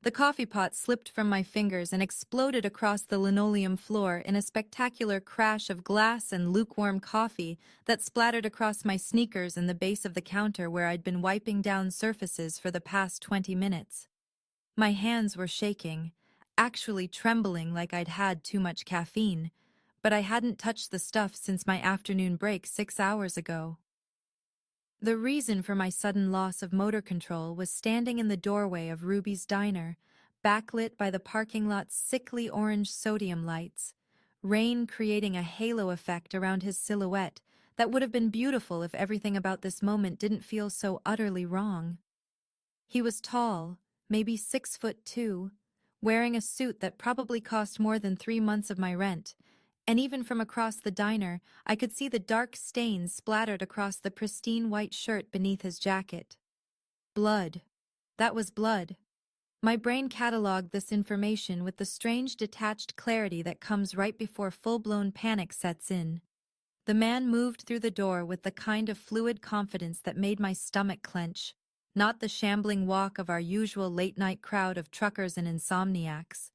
The coffee pot slipped from my fingers and exploded across the linoleum floor in a spectacular crash of glass and lukewarm coffee that splattered across my sneakers and the base of the counter where I'd been wiping down surfaces for the past 20 minutes. My hands were shaking, actually trembling like I'd had too much caffeine, but I hadn't touched the stuff since my afternoon break 6 hours ago. The reason for my sudden loss of motor control was standing in the doorway of Ruby's diner, backlit by the parking lot's sickly orange sodium lights, rain creating a halo effect around his silhouette that would have been beautiful if everything about this moment didn't feel so utterly wrong. He was tall, maybe 6'2", wearing a suit that probably cost more than 3 months of my rent, and even from across the diner, I could see the dark stains splattered across the pristine white shirt beneath his jacket. Blood. That was blood. My brain cataloged this information with the strange detached clarity that comes right before full-blown panic sets in. The man moved through the door with the kind of fluid confidence that made my stomach clench, not the shambling walk of our usual late-night crowd of truckers and insomniacs,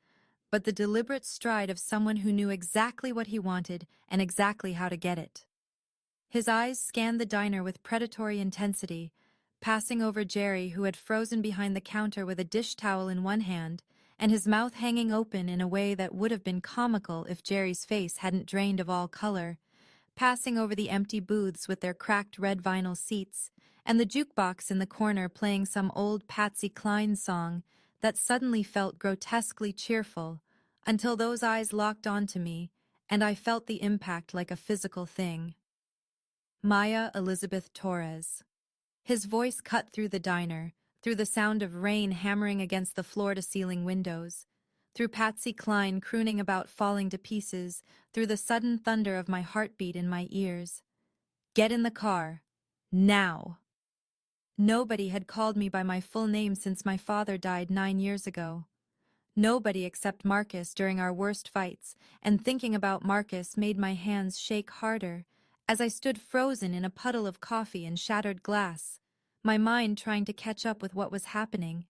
but the deliberate stride of someone who knew exactly what he wanted and exactly how to get it. His eyes scanned the diner with predatory intensity, passing over Jerry, who had frozen behind the counter with a dish towel in one hand and his mouth hanging open in a way that would have been comical if Jerry's face hadn't drained of all color, passing over the empty booths with their cracked red vinyl seats, and the jukebox in the corner playing some old Patsy Cline song that suddenly felt grotesquely cheerful, until those eyes locked onto me, and I felt the impact like a physical thing. Maya Elizabeth Torres. His voice cut through the diner, through the sound of rain hammering against the floor-to-ceiling windows, through Patsy Cline crooning about falling to pieces, through the sudden thunder of my heartbeat in my ears. Get in the car. Now. Nobody had called me by my full name since my father died 9 years ago. Nobody except Marcus during our worst fights, and thinking about Marcus made my hands shake harder as I stood frozen in a puddle of coffee and shattered glass, my mind trying to catch up with what was happening.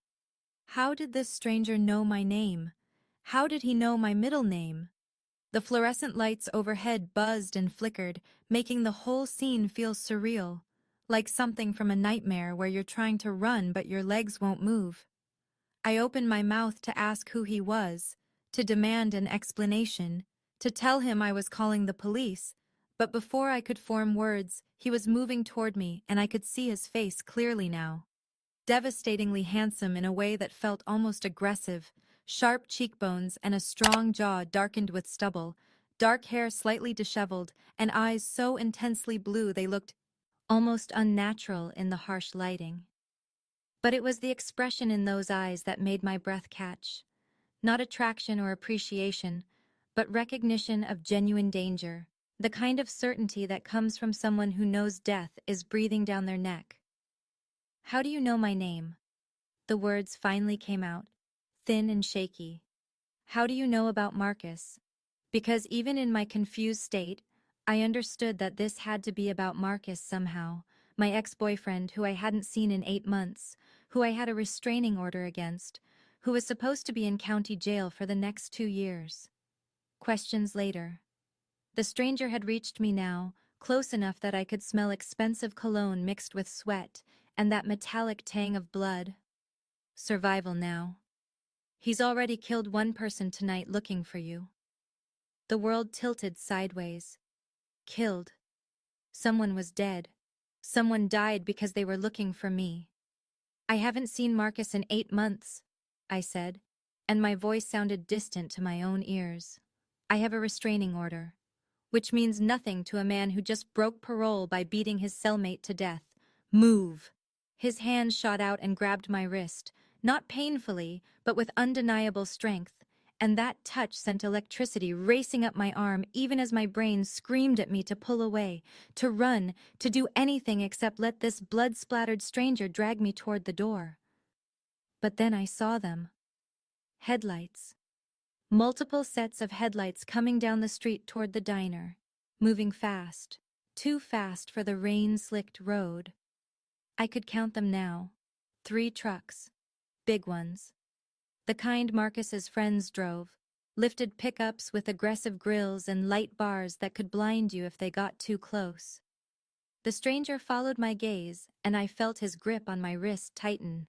How did this stranger know my name? How did he know my middle name? The fluorescent lights overhead buzzed and flickered, making the whole scene feel surreal, like something from a nightmare where you're trying to run but your legs won't move. I opened my mouth to ask who he was, to demand an explanation, to tell him I was calling the police, but before I could form words, he was moving toward me and I could see his face clearly now. Devastatingly handsome in a way that felt almost aggressive, sharp cheekbones and a strong jaw darkened with stubble, dark hair slightly disheveled, and eyes so intensely blue they looked almost unnatural in the harsh lighting. But it was the expression in those eyes that made my breath catch. Not attraction or appreciation, but recognition of genuine danger, the kind of certainty that comes from someone who knows death is breathing down their neck. How do you know my name? The words finally came out, thin and shaky. How do you know about Marcus? Because even in my confused state, I understood that this had to be about Marcus somehow, my ex-boyfriend who I hadn't seen in 8 months, who I had a restraining order against, who was supposed to be in county jail for the next 2 years. Questions later. The stranger had reached me now, close enough that I could smell expensive cologne mixed with sweat and that metallic tang of blood. Survival now. He's already killed one person tonight looking for you. The world tilted sideways. Killed. Someone was dead. Someone died because they were looking for me. I haven't seen Marcus in 8 months, I said, and my voice sounded distant to my own ears. I have a restraining order, which means nothing to a man who just broke parole by beating his cellmate to death. Move! His hand shot out and grabbed my wrist, not painfully, but with undeniable strength, and that touch sent electricity racing up my arm even as my brain screamed at me to pull away, to run, to do anything except let this blood-splattered stranger drag me toward the door. But then I saw them. Headlights. Multiple sets of headlights coming down the street toward the diner, moving fast, too fast for the rain-slicked road. I could count them now. 3 trucks. Big ones. the kind Marcus's friends drove, lifted pickups with aggressive grills and light bars that could blind you if they got too close. The stranger followed my gaze, and I felt his grip on my wrist tighten.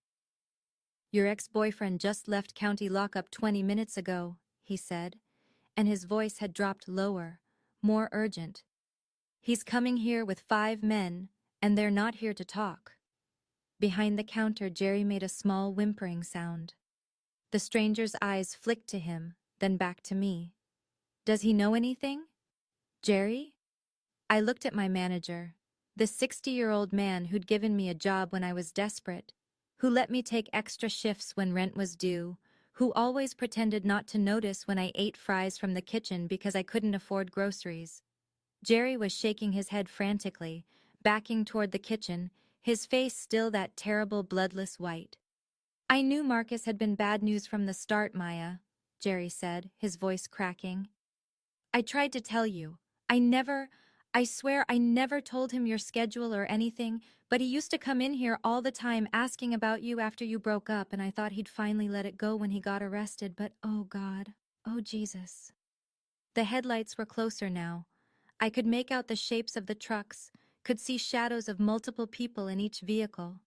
"Your ex-boyfriend just left county lockup 20 minutes ago," he said, and his voice had dropped lower, more urgent. "He's coming here with 5 men, and they're not here to talk." Behind the counter, Jerry made a small whimpering sound. The stranger's eyes flicked to him, then back to me. "Does he know anything? Jerry?" I looked at my manager, the 60-year-old man who'd given me a job when I was desperate, who let me take extra shifts when rent was due, who always pretended not to notice when I ate fries from the kitchen because I couldn't afford groceries. Jerry was shaking his head frantically, backing toward the kitchen, his face still that terrible bloodless white. "I knew Marcus had been bad news from the start, Maya," Jerry said, his voice cracking. "I tried to tell you. I swear I never told him your schedule or anything, but he used to come in here all the time asking about you after you broke up, and I thought he'd finally let it go when he got arrested, but oh God, oh Jesus." The headlights were closer now. I could make out the shapes of the trucks, could see shadows of multiple people in each vehicle.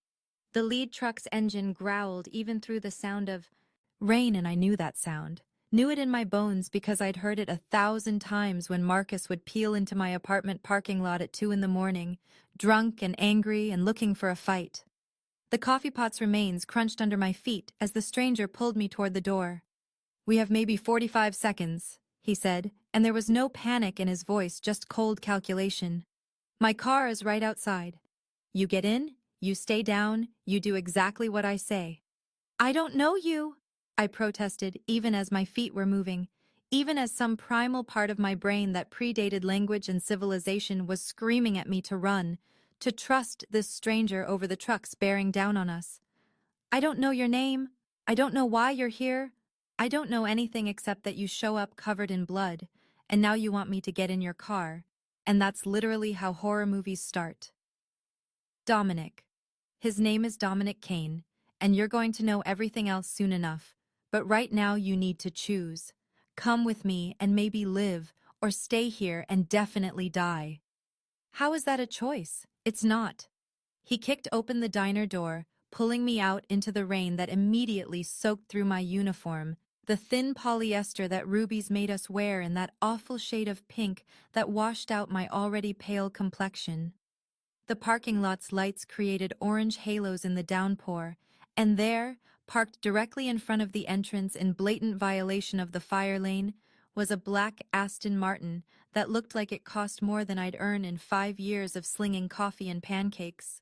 The lead truck's engine growled even through the sound of rain, and I knew that sound. Knew it in my bones because I'd heard it 1,000 times when Marcus would peel into my apartment parking lot at 2 in the morning, drunk and angry and looking for a fight. The coffee pot's remains crunched under my feet as the stranger pulled me toward the door. "We have maybe 45 seconds, he said, and there was no panic in his voice, just cold calculation. "My car is right outside. You get in, you stay down, you do exactly what I say." "I don't know you," I protested, even as my feet were moving, even as some primal part of my brain that predated language and civilization was screaming at me to run, to trust this stranger over the trucks bearing down on us. "I don't know your name. I don't know why you're here. I don't know anything except that you show up covered in blood, and now you want me to get in your car, and that's literally how horror movies start." "Dominic. His name is Dominic Kane, and you're going to know everything else soon enough. But right now you need to choose. Come with me and maybe live, or stay here and definitely die." "How is that a choice? It's not." He kicked open the diner door, pulling me out into the rain that immediately soaked through my uniform, the thin polyester that Ruby's made us wear in that awful shade of pink that washed out my already pale complexion. The parking lot's lights created orange halos in the downpour, and there, parked directly in front of the entrance in blatant violation of the fire lane, was a black Aston Martin that looked like it cost more than I'd earn in 5 years of slinging coffee and pancakes.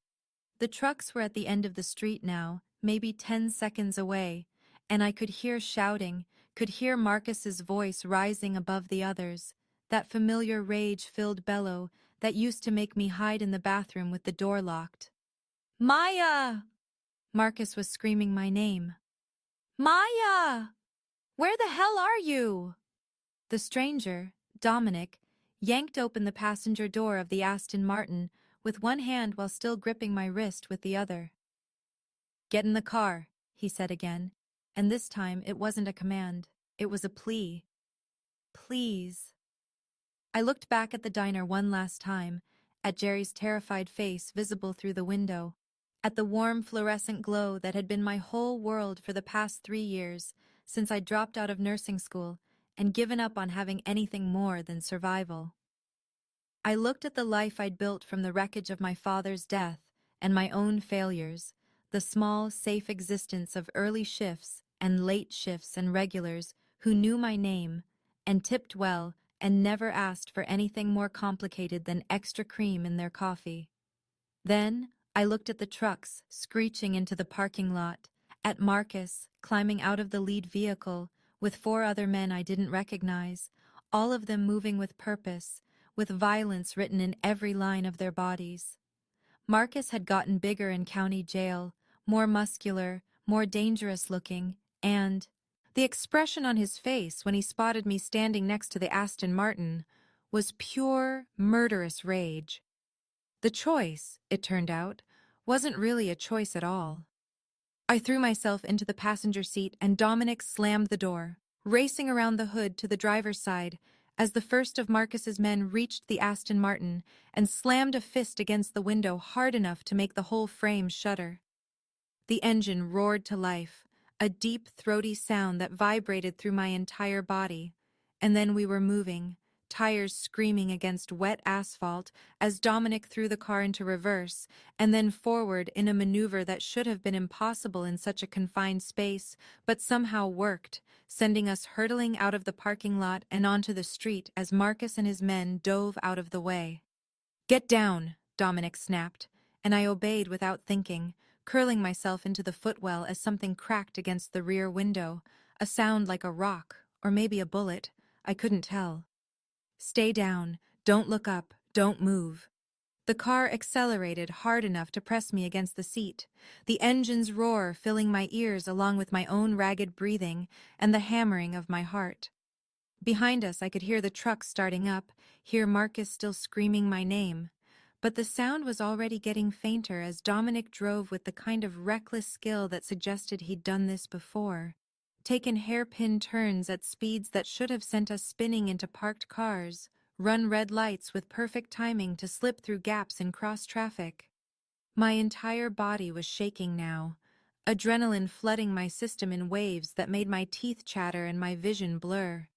The trucks were at the end of the street now, maybe 10 seconds away, and I could hear shouting, could hear Marcus's voice rising above the others, that familiar rage-filled bellow that used to make me hide in the bathroom with the door locked. "Maya!" Marcus was screaming my name. "Maya! Where the hell are you?" The stranger, Dominic, yanked open the passenger door of the Aston Martin with one hand while still gripping my wrist with the other. "Get in the car," he said again, and this time it wasn't a command, it was a plea. "Please." I looked back at the diner one last time, at Jerry's terrified face visible through the window, at the warm fluorescent glow that had been my whole world for the past 3 years, since I dropped out of nursing school and given up on having anything more than survival. I looked at the life I'd built from the wreckage of my father's death and my own failures, the small, safe existence of early shifts and late shifts and regulars who knew my name and tipped well and never asked for anything more complicated than extra cream in their coffee. Then I looked at the trucks screeching into the parking lot, at Marcus climbing out of the lead vehicle with 4 other men I didn't recognize, all of them moving with purpose, with violence written in every line of their bodies. Marcus had gotten bigger in county jail, more muscular, more dangerous looking, and the expression on his face when he spotted me standing next to the Aston Martin was pure, murderous rage. The choice, it turned out, wasn't really a choice at all. I threw myself into the passenger seat and Dominic slammed the door, racing around the hood to the driver's side as the first of Marcus's men reached the Aston Martin and slammed a fist against the window hard enough to make the whole frame shudder. The engine roared to life, a deep, throaty sound that vibrated through my entire body. And then we were moving, tires screaming against wet asphalt as Dominic threw the car into reverse, and then forward in a maneuver that should have been impossible in such a confined space, but somehow worked, sending us hurtling out of the parking lot and onto the street as Marcus and his men dove out of the way. "Get down," Dominic snapped, and I obeyed without thinking, curling myself into the footwell as something cracked against the rear window, a sound like a rock, or maybe a bullet, I couldn't tell. "Stay down, don't look up, don't move." The car accelerated hard enough to press me against the seat, the engine's roar filling my ears along with my own ragged breathing and the hammering of my heart. Behind us I could hear the truck starting up, hear Marcus still screaming my name. But the sound was already getting fainter as Dominic drove with the kind of reckless skill that suggested he'd done this before. Taken hairpin turns at speeds that should have sent us spinning into parked cars, run red lights with perfect timing to slip through gaps in cross traffic. My entire body was shaking now, adrenaline flooding my system in waves that made my teeth chatter and my vision blur.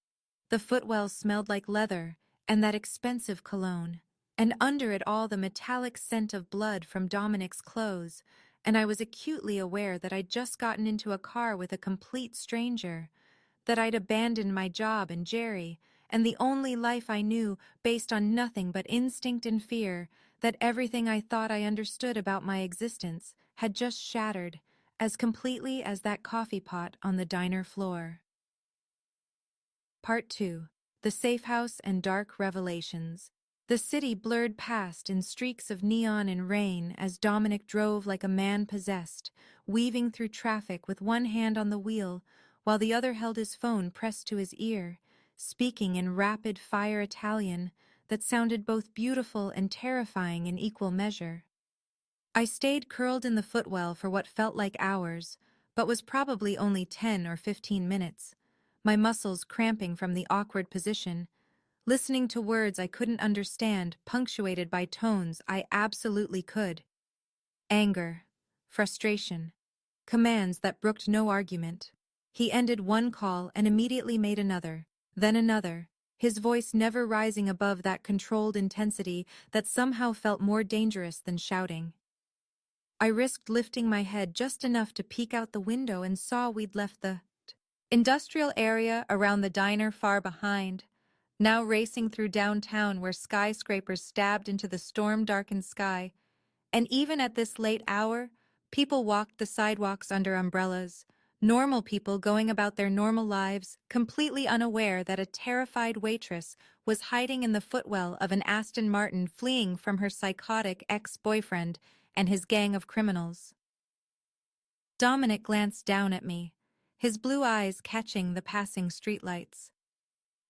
The footwell smelled like leather and that expensive cologne, and under it all the metallic scent of blood from Dominic's clothes, and I was acutely aware that I'd just gotten into a car with a complete stranger, that I'd abandoned my job and Jerry, and the only life I knew based on nothing but instinct and fear, that everything I thought I understood about my existence had just shattered, as completely as that coffee pot on the diner floor. Part 2. The Safe House and Dark Revelations. The city blurred past in streaks of neon and rain as Dominic drove like a man possessed, weaving through traffic with one hand on the wheel, while the other held his phone pressed to his ear, speaking in rapid-fire Italian that sounded both beautiful and terrifying in equal measure. I stayed curled in the footwell for what felt like hours, but was probably only 10 or 15 minutes, my muscles cramping from the awkward position, listening to words I couldn't understand punctuated by tones I absolutely could. Anger, frustration, commands that brooked no argument. He ended one call and immediately made another, then another, his voice never rising above that controlled intensity that somehow felt more dangerous than shouting. I risked lifting my head just enough to peek out the window and saw we'd left the industrial area around the diner far behind, now racing through downtown where skyscrapers stabbed into the storm-darkened sky. And even at this late hour, people walked the sidewalks under umbrellas, normal people going about their normal lives, completely unaware that a terrified waitress was hiding in the footwell of an Aston Martin fleeing from her psychotic ex-boyfriend and his gang of criminals. Dominic glanced down at me, his blue eyes catching the passing streetlights.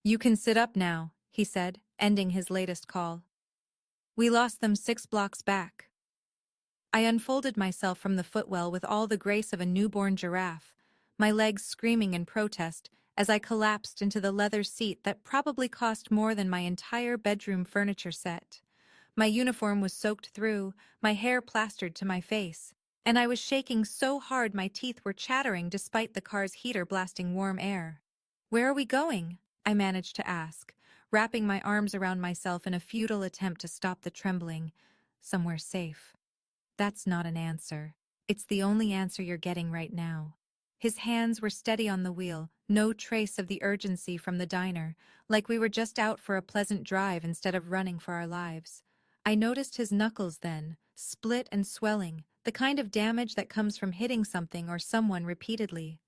"You can sit up now," he said, ending his latest call. "We lost them 6 blocks back." I unfolded myself from the footwell with all the grace of a newborn giraffe, my legs screaming in protest as I collapsed into the leather seat that probably cost more than my entire bedroom furniture set. My uniform was soaked through, my hair plastered to my face, and I was shaking so hard my teeth were chattering despite the car's heater blasting warm air. "Where are we going?" I managed to ask, wrapping my arms around myself in a futile attempt to stop the trembling. "Somewhere safe." "That's not an answer. It's the only answer you're getting right now." His hands were steady on the wheel, no trace of the urgency from the diner, like we were just out for a pleasant drive instead of running for our lives. I noticed his knuckles then, split and swelling, the kind of damage that comes from hitting something or someone repeatedly.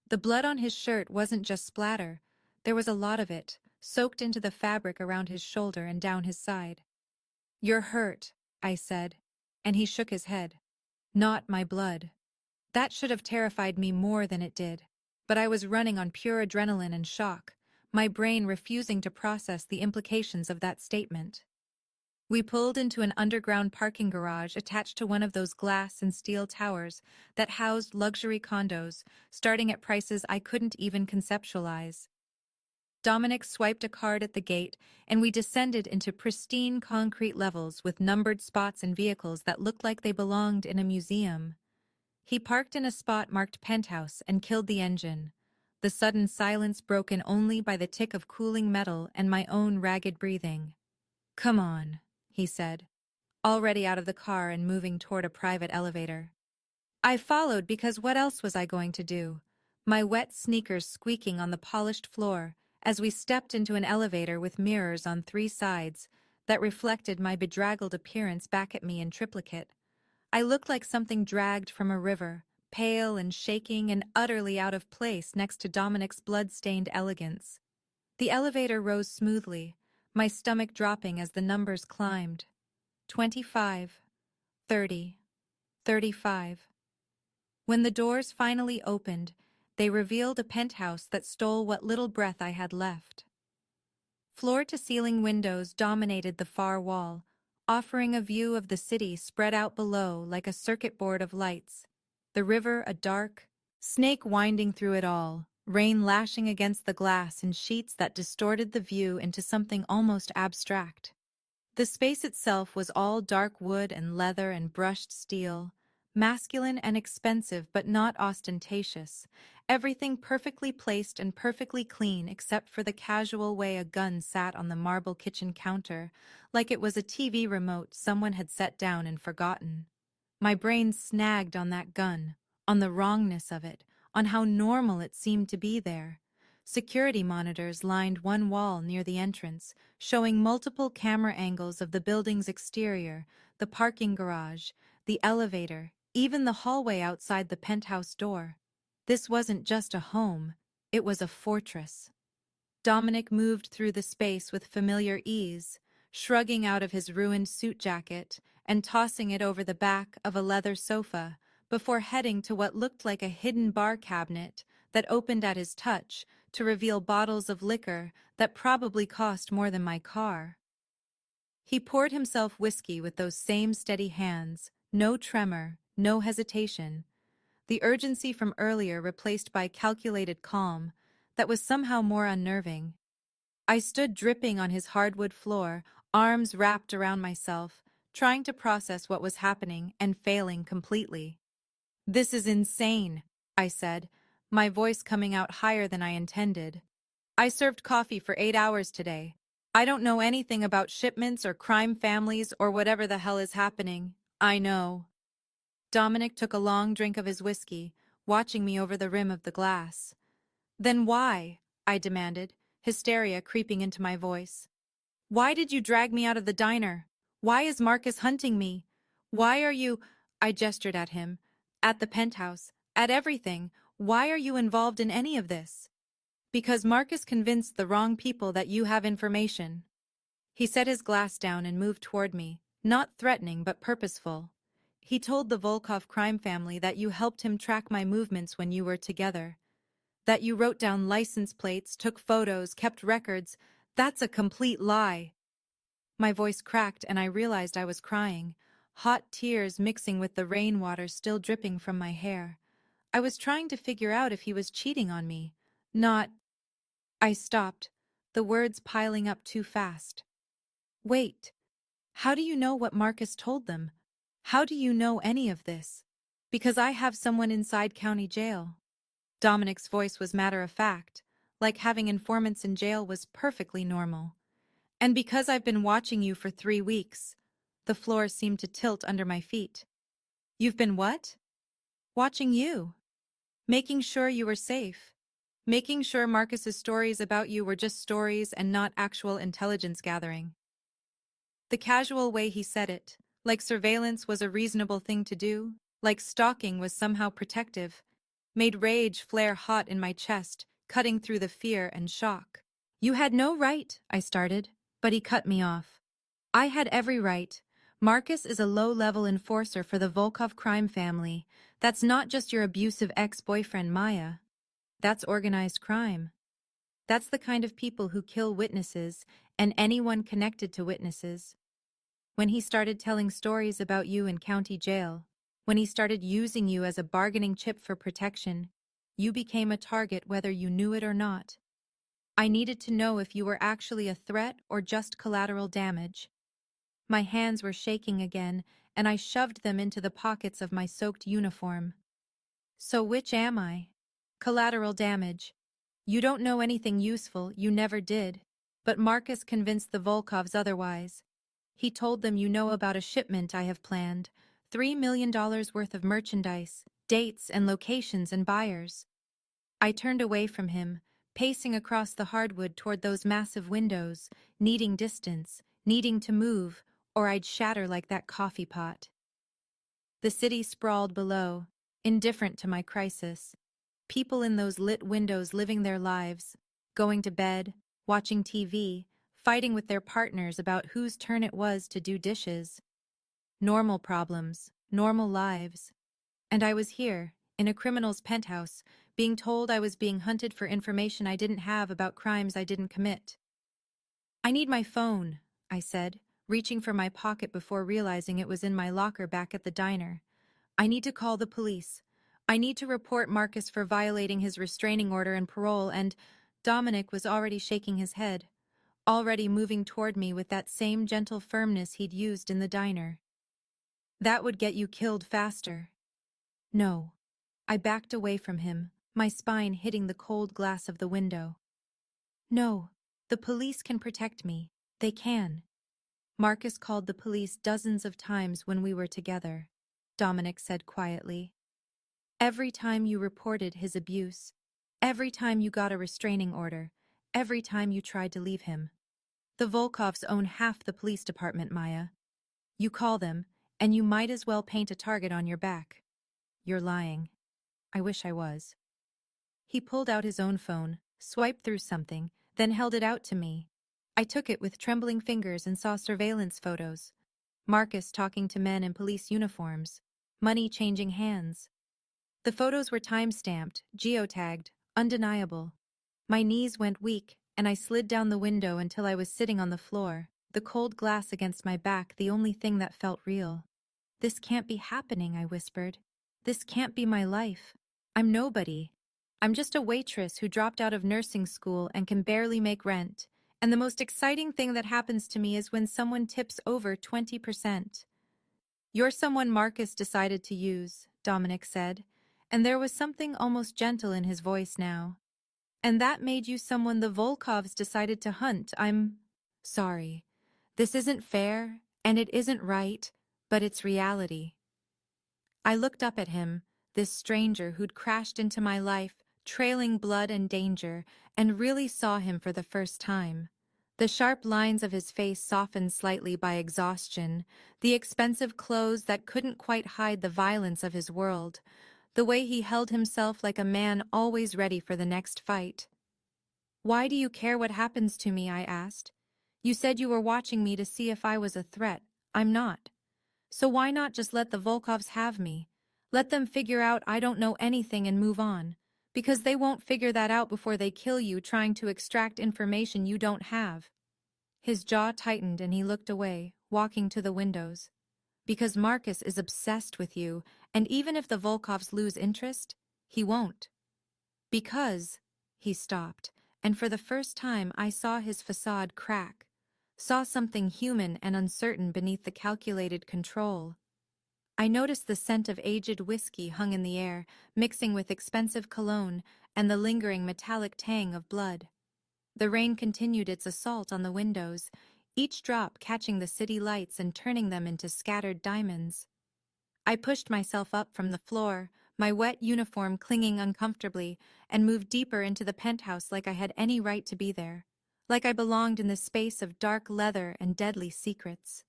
The blood on his shirt wasn't just splatter. There was a lot of it, soaked into the fabric around his shoulder and down his side. "You're hurt," I said, and he shook his head. "Not my blood." That should have terrified me more than it did, but I was running on pure adrenaline and shock, my brain refusing to process the implications of that statement. We pulled into an underground parking garage attached to one of those glass and steel towers that housed luxury condos, starting at prices I couldn't even conceptualize. Dominic swiped a card at the gate, and we descended into pristine concrete levels with numbered spots and vehicles that looked like they belonged in a museum. He parked in a spot marked penthouse and killed the engine, the sudden silence broken only by the tick of cooling metal and my own ragged breathing. "Come on," he said, already out of the car and moving toward a private elevator. I followed because what else was I going to do? My wet sneakers squeaking on the polished floor as we stepped into an elevator with mirrors on three sides that reflected my bedraggled appearance back at me in triplicate. I looked like something dragged from a river, pale and shaking and utterly out of place next to Dominic's blood-stained elegance. The elevator rose smoothly, my stomach dropping as the numbers climbed. 25, 30, 35. When the doors finally opened, they revealed a penthouse that stole what little breath I had left. Floor-to-ceiling windows dominated the far wall, offering a view of the city spread out below like a circuit board of lights. The river a dark snake winding through it all, rain lashing against the glass in sheets that distorted the view into something almost abstract. The space itself was all dark wood and leather and brushed steel, masculine and expensive but not ostentatious, everything perfectly placed and perfectly clean except for the casual way a gun sat on the marble kitchen counter, like it was a TV remote someone had set down and forgotten. My brain snagged on that gun, on the wrongness of it, on how normal it seemed to be there. Security monitors lined one wall near the entrance, showing multiple camera angles of the building's exterior, the parking garage, the elevator, even the hallway outside the penthouse door. This wasn't just a home, it was a fortress. Dominic moved through the space with familiar ease, shrugging out of his ruined suit jacket and tossing it over the back of a leather sofa before heading to what looked like a hidden bar cabinet that opened at his touch to reveal bottles of liquor that probably cost more than my car. He poured himself whiskey with those same steady hands, no tremor, no hesitation, the urgency from earlier replaced by calculated calm that was somehow more unnerving. I stood dripping on his hardwood floor, arms wrapped around myself, trying to process what was happening and failing completely. "This is insane," I said, my voice coming out higher than I intended. "I served coffee for 8 hours today. I don't know anything about shipments or crime families or whatever the hell is happening. I know." Dominic took a long drink of his whiskey, watching me over the rim of the glass. "Then why?" I demanded, hysteria creeping into my voice. "Why did you drag me out of the diner? Why is Marcus hunting me? Why are you—" I gestured at him. "At the penthouse, at everything. Why are you involved in any of this?" "Because Marcus convinced the wrong people that you have information." He set his glass down and moved toward me, not threatening but purposeful. "He told the Volkov crime family that you helped him track my movements when you were together. That you wrote down license plates, took photos, kept records. That's a complete lie." My voice cracked and I realized I was crying, hot tears mixing with the rainwater still dripping from my hair. I was trying to figure out if he was cheating on me. Not— I stopped, the words piling up too fast. "Wait, how do you know what Marcus told them? How do you know any of this?" "Because I have someone inside county jail." Dominic's voice was matter-of-fact, like having informants in jail was perfectly normal. "And because I've been watching you for 3 weeks." The floor seemed to tilt under my feet. "You've been what?" "Watching you. Making sure you were safe. Making sure Marcus's stories about you were just stories and not actual intelligence gathering." The casual way he said it, like surveillance was a reasonable thing to do, like stalking was somehow protective, made rage flare hot in my chest, cutting through the fear and shock. "You had no right," I started, but he cut me off. "I had every right. Marcus is a low-level enforcer for the Volkov crime family. That's not just your abusive ex-boyfriend Maya. That's organized crime. That's the kind of people who kill witnesses and anyone connected to witnesses." When he started telling stories about you in county jail, when he started using you as a bargaining chip for protection, you became a target whether you knew it or not. I needed to know if you were actually a threat or just collateral damage. My hands were shaking again, and I shoved them into the pockets of my soaked uniform. So which am I? Collateral damage. You don't know anything useful, you never did. But Marcus convinced the Volkovs otherwise. He told them you know about a shipment I have planned, $3 million worth of merchandise, dates and locations and buyers. I turned away from him, pacing across the hardwood toward those massive windows, needing distance, needing to move, or I'd shatter like that coffee pot. The city sprawled below, indifferent to my crisis. People in those lit windows living their lives, going to bed, watching TV, fighting with their partners about whose turn it was to do dishes. Normal problems, normal lives. And I was here, in a criminal's penthouse, being told I was being hunted for information I didn't have about crimes I didn't commit. I need my phone, I said, reaching for my pocket before realizing it was in my locker back at the diner. I need to call the police. I need to report Marcus for violating his restraining order and parole, and Dominic was already shaking his head, already moving toward me with that same gentle firmness he'd used in the diner. That would get you killed faster. No. I backed away from him, my spine hitting the cold glass of the window. No, the police can protect me. They can. Marcus called the police dozens of times when we were together, Dominic said quietly. Every time you reported his abuse, every time you got a restraining order, every time you tried to leave him. The Volkovs own half the police department, Maya. You call them, and you might as well paint a target on your back. You're lying. I wish I was. He pulled out his own phone, swiped through something, then held it out to me. I took it with trembling fingers and saw surveillance photos. Marcus talking to men in police uniforms. Money changing hands. The photos were time-stamped, geotagged, undeniable. My knees went weak, and I slid down the window until I was sitting on the floor, the cold glass against my back the only thing that felt real. This can't be happening, I whispered. This can't be my life. I'm nobody. I'm just a waitress who dropped out of nursing school and can barely make rent. And the most exciting thing that happens to me is when someone tips over 20%. You're someone Marcus decided to use, Dominic said, and there was something almost gentle in his voice now. And that made you someone the Volkovs decided to hunt. I'm sorry. This isn't fair, and it isn't right, but it's reality. I looked up at him, this stranger who'd crashed into my life, trailing blood and danger, and really saw him for the first time. The sharp lines of his face softened slightly by exhaustion, the expensive clothes that couldn't quite hide the violence of his world, the way he held himself like a man always ready for the next fight. Why do you care what happens to me? I asked. You said you were watching me to see if I was a threat. I'm not. So why not just let the Volkovs have me? Let them figure out I don't know anything and move on. Because they won't figure that out before they kill you trying to extract information you don't have. His jaw tightened and he looked away, walking to the windows. Because Marcus is obsessed with you, and even if the Volkovs lose interest, he won't. Because, he stopped, and for the first time I saw his facade crack, saw something human and uncertain beneath the calculated control. I noticed the scent of aged whiskey hung in the air, mixing with expensive cologne and the lingering metallic tang of blood. The rain continued its assault on the windows, each drop catching the city lights and turning them into scattered diamonds. I pushed myself up from the floor, my wet uniform clinging uncomfortably, and moved deeper into the penthouse like I had any right to be there, like I belonged in the space of dark leather and deadly secrets.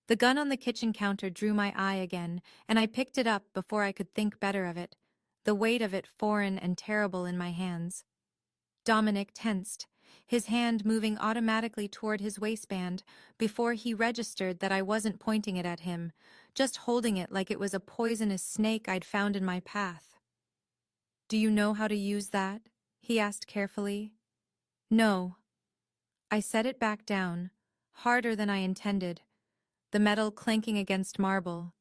The gun on the kitchen counter drew my eye again, and I picked it up before I could think better of it, the weight of it foreign and terrible in my hands. Dominic tensed, his hand moving automatically toward his waistband before he registered that I wasn't pointing it at him, just holding it like it was a poisonous snake I'd found in my path. "Do you know how to use that?" he asked carefully. "No." I set it back down, harder than I intended. the metal clanking against marble.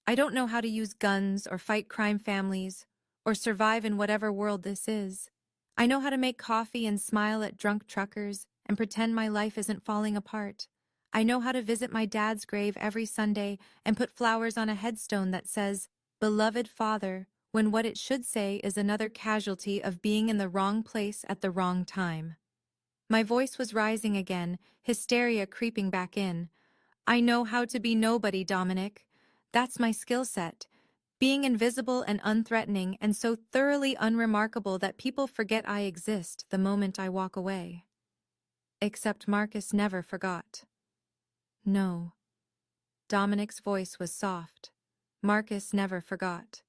I don't know how to use guns or fight crime families or survive in whatever world this is. I know how to make coffee and smile at drunk truckers and pretend my life isn't falling apart. I know how to visit my dad's grave every Sunday and put flowers on a headstone that says, "Beloved Father," when what it should say is another casualty of being in the wrong place at the wrong time. My voice was rising again, hysteria creeping back in. I know how to be nobody, Dominic. That's my skill set. Being invisible and unthreatening and so thoroughly unremarkable that people forget I exist the moment I walk away. Except Marcus never forgot. No. Dominic's voice was soft. Marcus never forgot.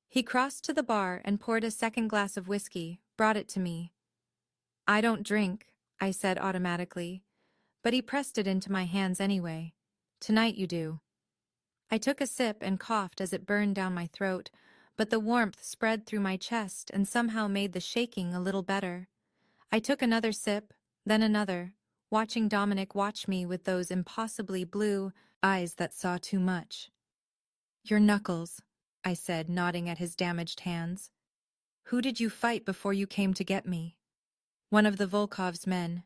He crossed to the bar and poured a second glass of whiskey, brought it to me. I don't drink, I said automatically, but he pressed it into my hands anyway. Tonight you do. I took a sip and coughed as it burned down my throat, but the warmth spread through my chest and somehow made the shaking a little better. I took another sip, then another, watching Dominic watch me with those impossibly blue eyes that saw too much. Your knuckles, I said, nodding at his damaged hands. Who did you fight before you came to get me? One of the Volkov's men.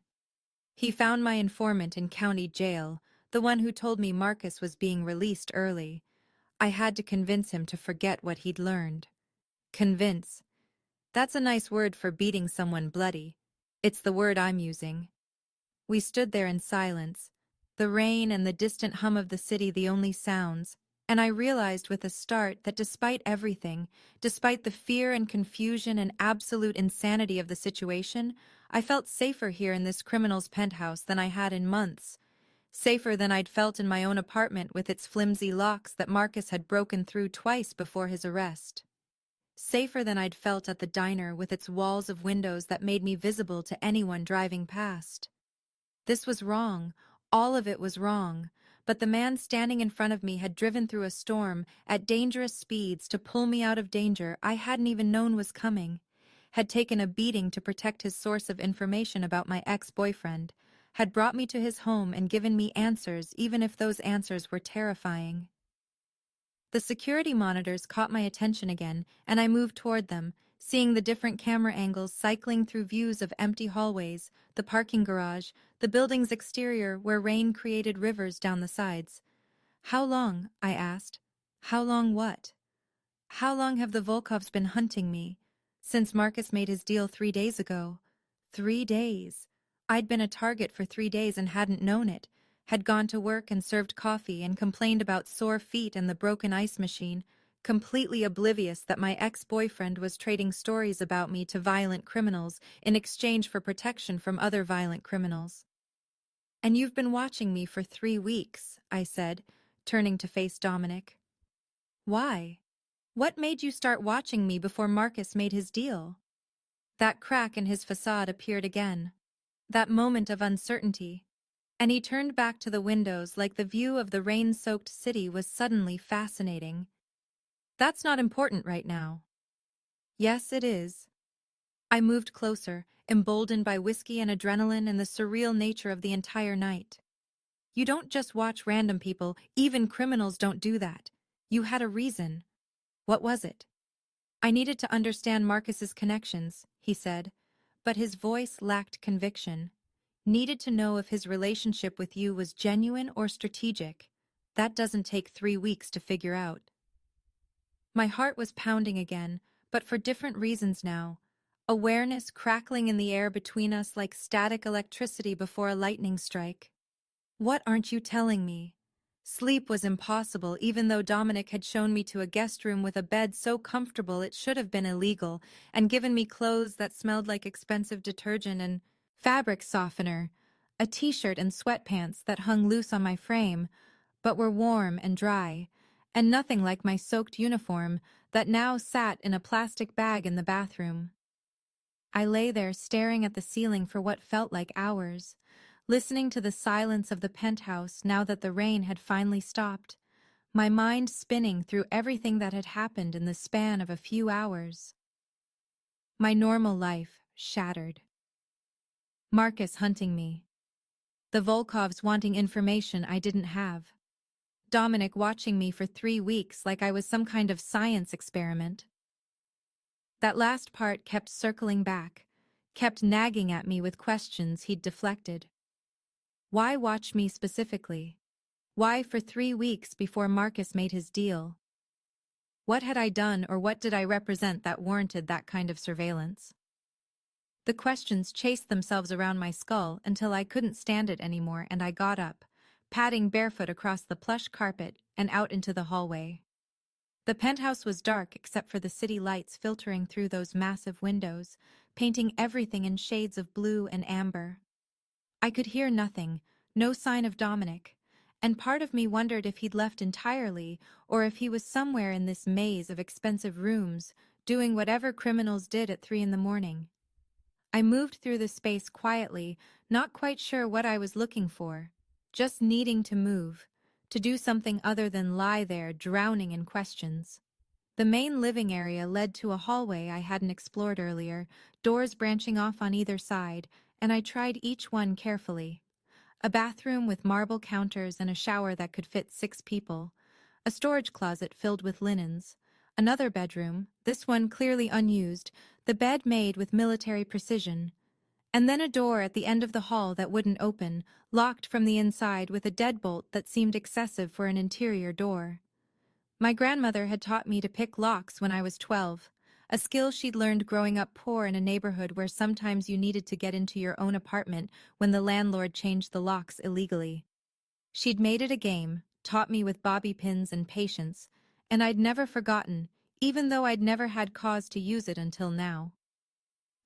He found my informant in county jail, the one who told me Marcus was being released early. I had to convince him to forget what he'd learned. Convince. That's a nice word for beating someone bloody. It's the word I'm using. We stood there in silence, the rain and the distant hum of the city the only sounds, and I realized with a start that despite everything, despite the fear and confusion and absolute insanity of the situation, I felt safer here in this criminal's penthouse than I had in months. Safer than I'd felt in my own apartment with its flimsy locks that Marcus had broken through twice before his arrest. Safer than I'd felt at the diner with its walls of windows that made me visible to anyone driving past. This was wrong. All of it was wrong. But the man standing in front of me had driven through a storm at dangerous speeds to pull me out of danger I hadn't even known was coming, had taken a beating to protect his source of information about my ex-boyfriend, had brought me to his home and given me answers even if those answers were terrifying. The security monitors caught my attention again, and I moved toward them, seeing the different camera angles cycling through views of empty hallways, the parking garage, the building's exterior where rain created rivers down the sides. How long? I asked. How long what? How long have the Volkovs been hunting me? Since Marcus made his deal 3 days ago. 3 days. I'd been a target for 3 days and hadn't known it. Had gone to work and served coffee and complained about sore feet and the broken ice machine, completely oblivious that my ex-boyfriend was trading stories about me to violent criminals in exchange for protection from other violent criminals. And you've been watching me for 3 weeks, I said, turning to face Dominic. Why? What made you start watching me before Marcus made his deal? That crack in his facade appeared again. That moment of uncertainty. And he turned back to the windows like the view of the rain-soaked city was suddenly fascinating. That's not important right now. Yes, it is. I moved closer, emboldened by whiskey and adrenaline and the surreal nature of the entire night. You don't just watch random people, even criminals don't do that. You had a reason. What was it? I needed to understand Marcus's connections, he said, but his voice lacked conviction. Needed to know if his relationship with you was genuine or strategic. That doesn't take 3 weeks to figure out. My heart was pounding again, but for different reasons now. Awareness crackling in the air between us like static electricity before a lightning strike. What aren't you telling me? Sleep was impossible even though Dominic had shown me to a guest room with a bed so comfortable it should have been illegal and given me clothes that smelled like expensive detergent and fabric softener, a t-shirt and sweatpants that hung loose on my frame, but were warm and dry, and nothing like my soaked uniform that now sat in a plastic bag in the bathroom. I lay there staring at the ceiling for what felt like hours, listening to the silence of the penthouse now that the rain had finally stopped, my mind spinning through everything that had happened in the span of a few hours. My normal life shattered. Marcus hunting me. The Volkovs wanting information I didn't have. Dominic watching me for 3 weeks like I was some kind of science experiment. That last part kept circling back, kept nagging at me with questions he'd deflected. Why watch me specifically? Why for 3 weeks before Marcus made his deal? What had I done or what did I represent that warranted that kind of surveillance? The questions chased themselves around my skull until I couldn't stand it anymore and I got up, padding barefoot across the plush carpet and out into the hallway. The penthouse was dark except for the city lights filtering through those massive windows, painting everything in shades of blue and amber. I could hear nothing, no sign of Dominic, and part of me wondered if he'd left entirely or if he was somewhere in this maze of expensive rooms, doing whatever criminals did at 3 a.m. I moved through the space quietly, not quite sure what I was looking for, just needing to move, to do something other than lie there drowning in questions. The main living area led to a hallway I hadn't explored earlier, doors branching off on either side, and I tried each one carefully. A bathroom with marble counters and a shower that could fit 6 people. A storage closet filled with linens. Another bedroom, this one clearly unused, the bed made with military precision. And then a door at the end of the hall that wouldn't open, locked from the inside with a deadbolt that seemed excessive for an interior door. My grandmother had taught me to pick locks when I was 12, a skill she'd learned growing up poor in a neighborhood where sometimes you needed to get into your own apartment when the landlord changed the locks illegally. She'd made it a game, taught me with bobby pins and patience, and I'd never forgotten, even though I'd never had cause to use it until now.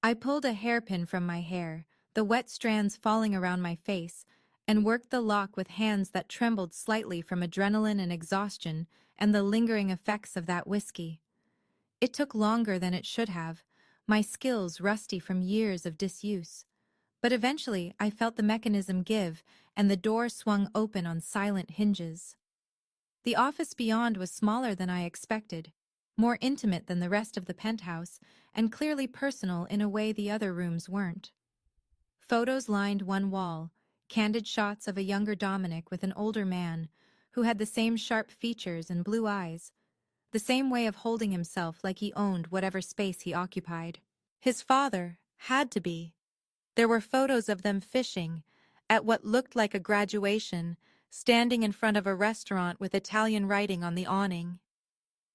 I pulled a hairpin from my hair, the wet strands falling around my face, and worked the lock with hands that trembled slightly from adrenaline and exhaustion and the lingering effects of that whiskey. It took longer than it should have, my skills rusty from years of disuse. But eventually I felt the mechanism give, and the door swung open on silent hinges. The office beyond was smaller than I expected, more intimate than the rest of the penthouse, and clearly personal in a way the other rooms weren't. Photos lined one wall, candid shots of a younger Dominic with an older man, who had the same sharp features and blue eyes, the same way of holding himself like he owned whatever space he occupied. His father had to be. There were photos of them fishing, at what looked like a graduation, standing in front of a restaurant with Italian writing on the awning.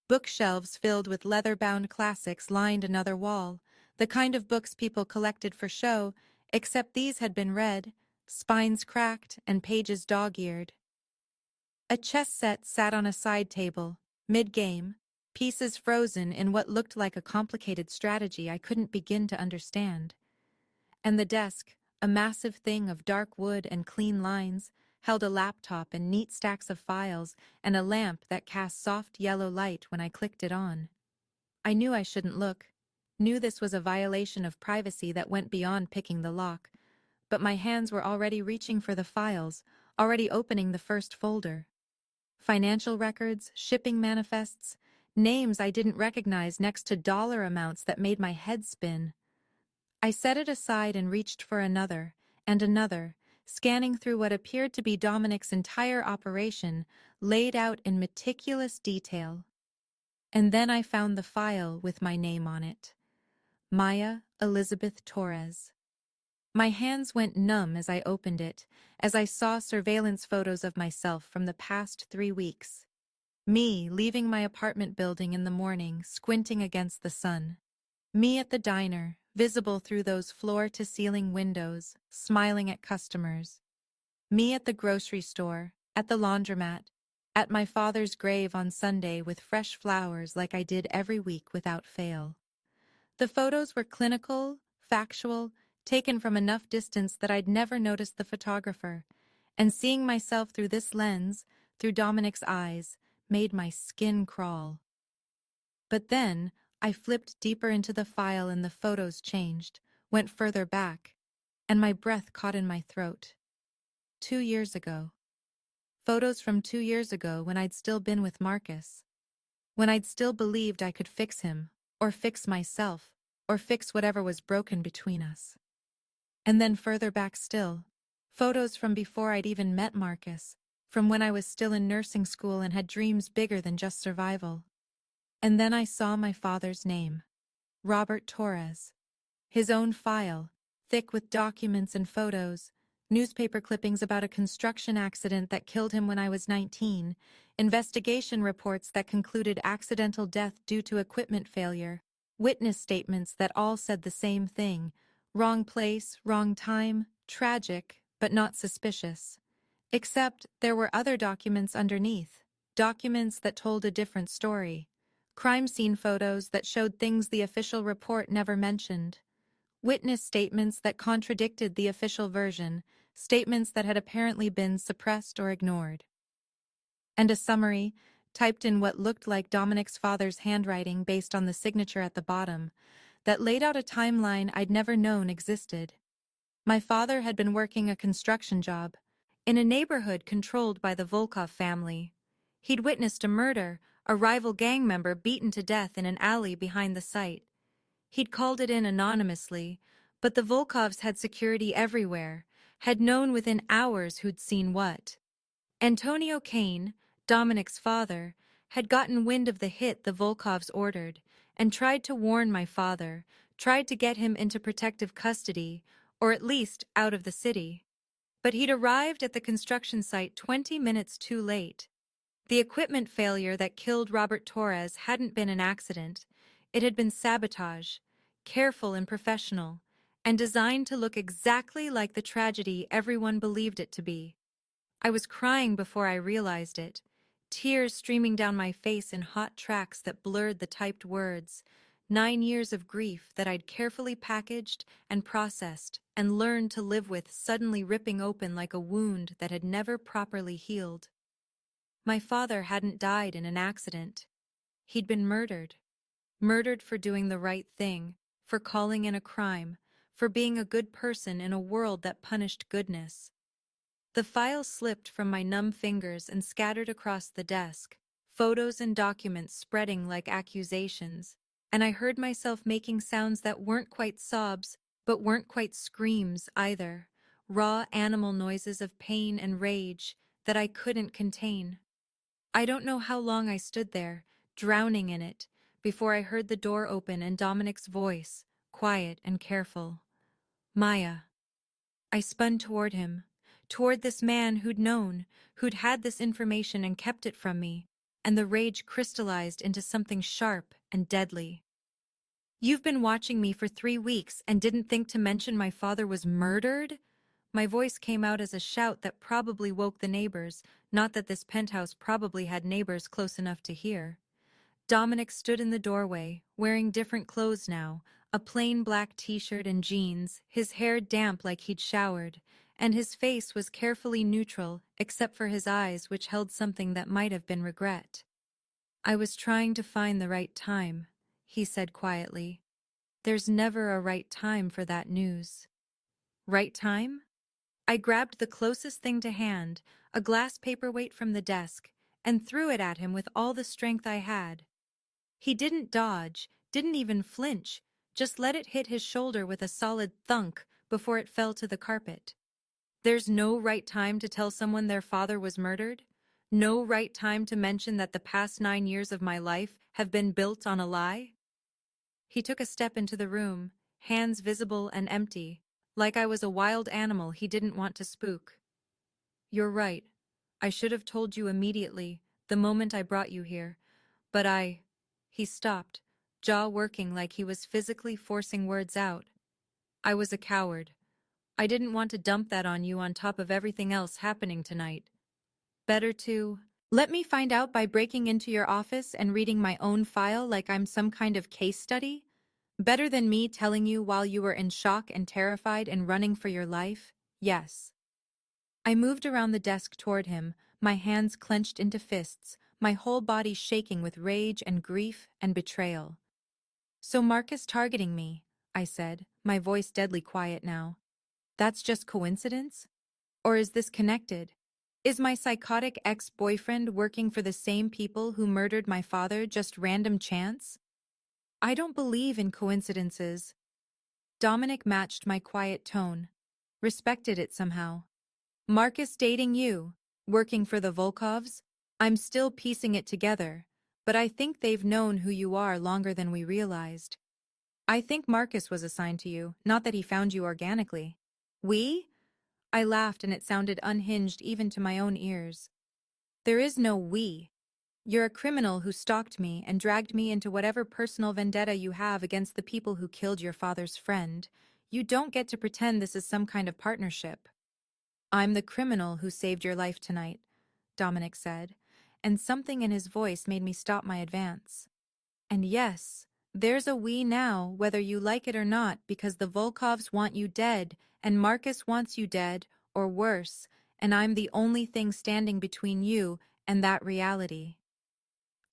Bookshelves filled with leather-bound classics lined another wall, the kind of books people collected for show, except these had been read, spines cracked and pages dog-eared. A chess set sat on a side table, mid-game, pieces frozen in what looked like a complicated strategy I couldn't begin to understand. And the desk, a massive thing of dark wood and clean lines, held a laptop and neat stacks of files and a lamp that cast soft yellow light when I clicked it on. I knew I shouldn't look, knew this was a violation of privacy that went beyond picking the lock, but my hands were already reaching for the files, already opening the first folder. Financial records, shipping manifests, names I didn't recognize next to dollar amounts that made my head spin. I set it aside and reached for another, and another, scanning through what appeared to be Dominic's entire operation, laid out in meticulous detail. And then I found the file with my name on it. Maya Elizabeth Torres. My hands went numb as I opened it, as I saw surveillance photos of myself from the past 3 weeks. Me leaving my apartment building in the morning, squinting against the sun. Me at the diner, visible through those floor-to-ceiling windows, smiling at customers. Me at the grocery store, at the laundromat, at my father's grave on Sunday with fresh flowers like I did every week without fail. The photos were clinical, factual, taken from enough distance that I'd never noticed the photographer, and seeing myself through this lens, through Dominic's eyes, made my skin crawl. But then, I flipped deeper into the file and the photos changed, went further back, and my breath caught in my throat. 2 years ago. Photos from 2 years ago when I'd still been with Marcus. When I'd still believed I could fix him, or fix myself, or fix whatever was broken between us. And then further back still, Photos from before I'd even met Marcus, from when I was still in nursing school and had dreams bigger than just survival. And then I saw my father's name, Robert Torres. His own file, thick with documents and photos, newspaper clippings about a construction accident that killed him when I was 19, investigation reports that concluded accidental death due to equipment failure, witness statements that all said the same thing: wrong place, wrong time, tragic, but not suspicious. Except there were other documents underneath, documents that told a different story. Crime scene photos that showed things the official report never mentioned. Witness statements that contradicted the official version, statements that had apparently been suppressed or ignored. And a summary, typed in what looked like Dominic's father's handwriting based on the signature at the bottom, that laid out a timeline I'd never known existed. My father had been working a construction job in a neighborhood controlled by the Volkov family. He'd witnessed a murder, a rival gang member beaten to death in an alley behind the site. He'd called it in anonymously, but the Volkovs had security everywhere, had known within hours who'd seen what. Antonio Kane, Dominic's father, had gotten wind of the hit the Volkovs ordered and tried to warn my father, tried to get him into protective custody, or at least out of the city. But he'd arrived at the construction site 20 minutes too late. The equipment failure that killed Robert Torres hadn't been an accident. It had been sabotage, careful and professional, and designed to look exactly like the tragedy everyone believed it to be. I was crying before I realized it, tears streaming down my face in hot tracks that blurred the typed words. 9 years of grief that I'd carefully packaged and processed and learned to live with suddenly ripping open like a wound that had never properly healed. My father hadn't died in an accident. He'd been murdered. Murdered for doing the right thing, for calling in a crime, for being a good person in a world that punished goodness. The file slipped from my numb fingers and scattered across the desk, photos and documents spreading like accusations, and I heard myself making sounds that weren't quite sobs, but weren't quite screams either, raw animal noises of pain and rage that I couldn't contain. I don't know how long I stood there, drowning in it, before I heard the door open and Dominic's voice, quiet and careful. Maya. I spun toward him, toward this man who'd known, who'd had this information and kept it from me, and the rage crystallized into something sharp and deadly. You've been watching me for 3 weeks and didn't think to mention my father was murdered? My voice came out as a shout that probably woke the neighbors, not that this penthouse probably had neighbors close enough to hear. Dominic stood in the doorway, wearing different clothes now, a plain black t-shirt and jeans, his hair damp like he'd showered, and his face was carefully neutral except for his eyes which held something that might have been regret. I was trying to find the right time, he said quietly. There's never a right time for that news. Right time? I grabbed the closest thing to hand, a glass paperweight from the desk, and threw it at him with all the strength I had. He didn't dodge, didn't even flinch, just let it hit his shoulder with a solid thunk before it fell to the carpet. There's no right time to tell someone their father was murdered? No right time to mention that the past 9 years of my life have been built on a lie? He took a step into the room, hands visible and empty, like I was a wild animal he didn't want to spook. You're right. I should have told you immediately, the moment I brought you here. But He stopped, jaw working like he was physically forcing words out. I was a coward. I didn't want to dump that on you on top of everything else happening tonight. Better to let me find out by breaking into your office and reading my own file like I'm some kind of case study? Better than me telling you while you were in shock and terrified and running for your life? Yes. I moved around the desk toward him, my hands clenched into fists, my whole body shaking with rage and grief and betrayal. So Marcus targeting me, I said, my voice deadly quiet now. That's just coincidence? Or is this connected? Is my psychotic ex-boyfriend working for the same people who murdered my father just random chance? I don't believe in coincidences. Dominic matched my quiet tone, respected it somehow. Marcus dating you, working for the Volkovs? I'm still piecing it together, but I think they've known who you are longer than we realized. I think Marcus was assigned to you, not that he found you organically. We? I laughed and it sounded unhinged even to my own ears. There is no we. You're a criminal who stalked me and dragged me into whatever personal vendetta you have against the people who killed your father's friend. You don't get to pretend this is some kind of partnership. I'm the criminal who saved your life tonight, Dominic said, and something in his voice made me stop my advance. And yes, there's a we now, whether you like it or not, because the Volkovs want you dead, and Marcus wants you dead, or worse, and I'm the only thing standing between you and that reality.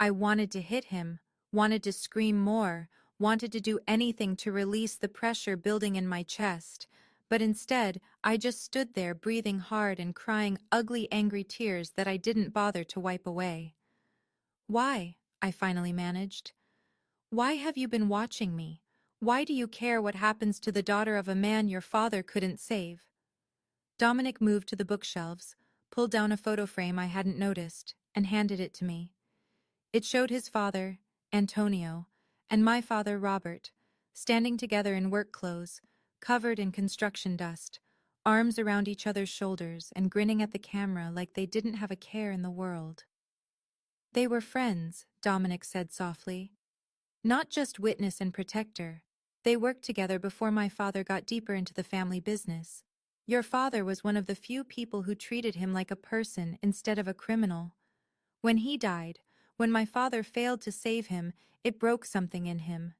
I wanted to hit him, wanted to scream more, wanted to do anything to release the pressure building in my chest, but instead I just stood there breathing hard and crying ugly angry tears that I didn't bother to wipe away. Why? I finally managed. Why have you been watching me? Why do you care what happens to the daughter of a man your father couldn't save? Dominic moved to the bookshelves, pulled down a photo frame I hadn't noticed, and handed it to me. It showed his father, Antonio, and my father, Robert, standing together in work clothes, covered in construction dust, arms around each other's shoulders and grinning at the camera like they didn't have a care in the world. They were friends, Dominic said softly. Not just witness and protector. They worked together before my father got deeper into the family business. Your father was one of the few people who treated him like a person instead of a criminal. When he died, when my father failed to save him, it broke something in him.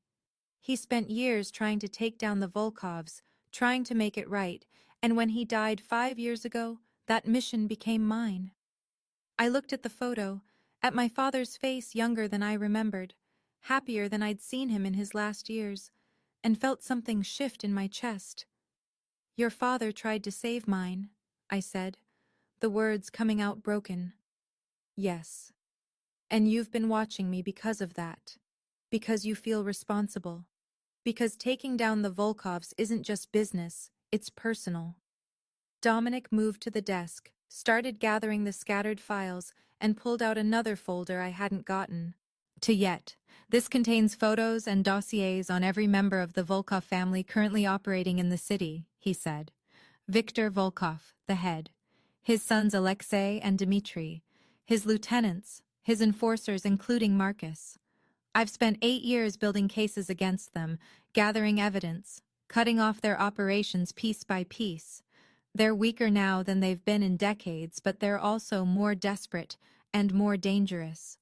He spent years trying to take down the Volkovs, trying to make it right, and when he died 5 years ago, that mission became mine. I looked at the photo, at my father's face younger than I remembered, happier than I'd seen him in his last years, and felt something shift in my chest. Your father tried to save mine, I said, the words coming out broken. Yes. And you've been watching me because of that. Because you feel responsible. Because taking down the Volkovs isn't just business, it's personal. Dominic moved to the desk, started gathering the scattered files, and pulled out another folder I hadn't gotten to yet. This contains photos and dossiers on every member of the Volkov family currently operating in the city, he said. Viktor Volkov, the head. His sons Alexei and Dmitri. His lieutenants. His enforcers, including Marcus. I've spent 8 years building cases against them, gathering evidence, cutting off their operations piece by piece. They're weaker now than they've been in decades, but they're also more desperate and more dangerous.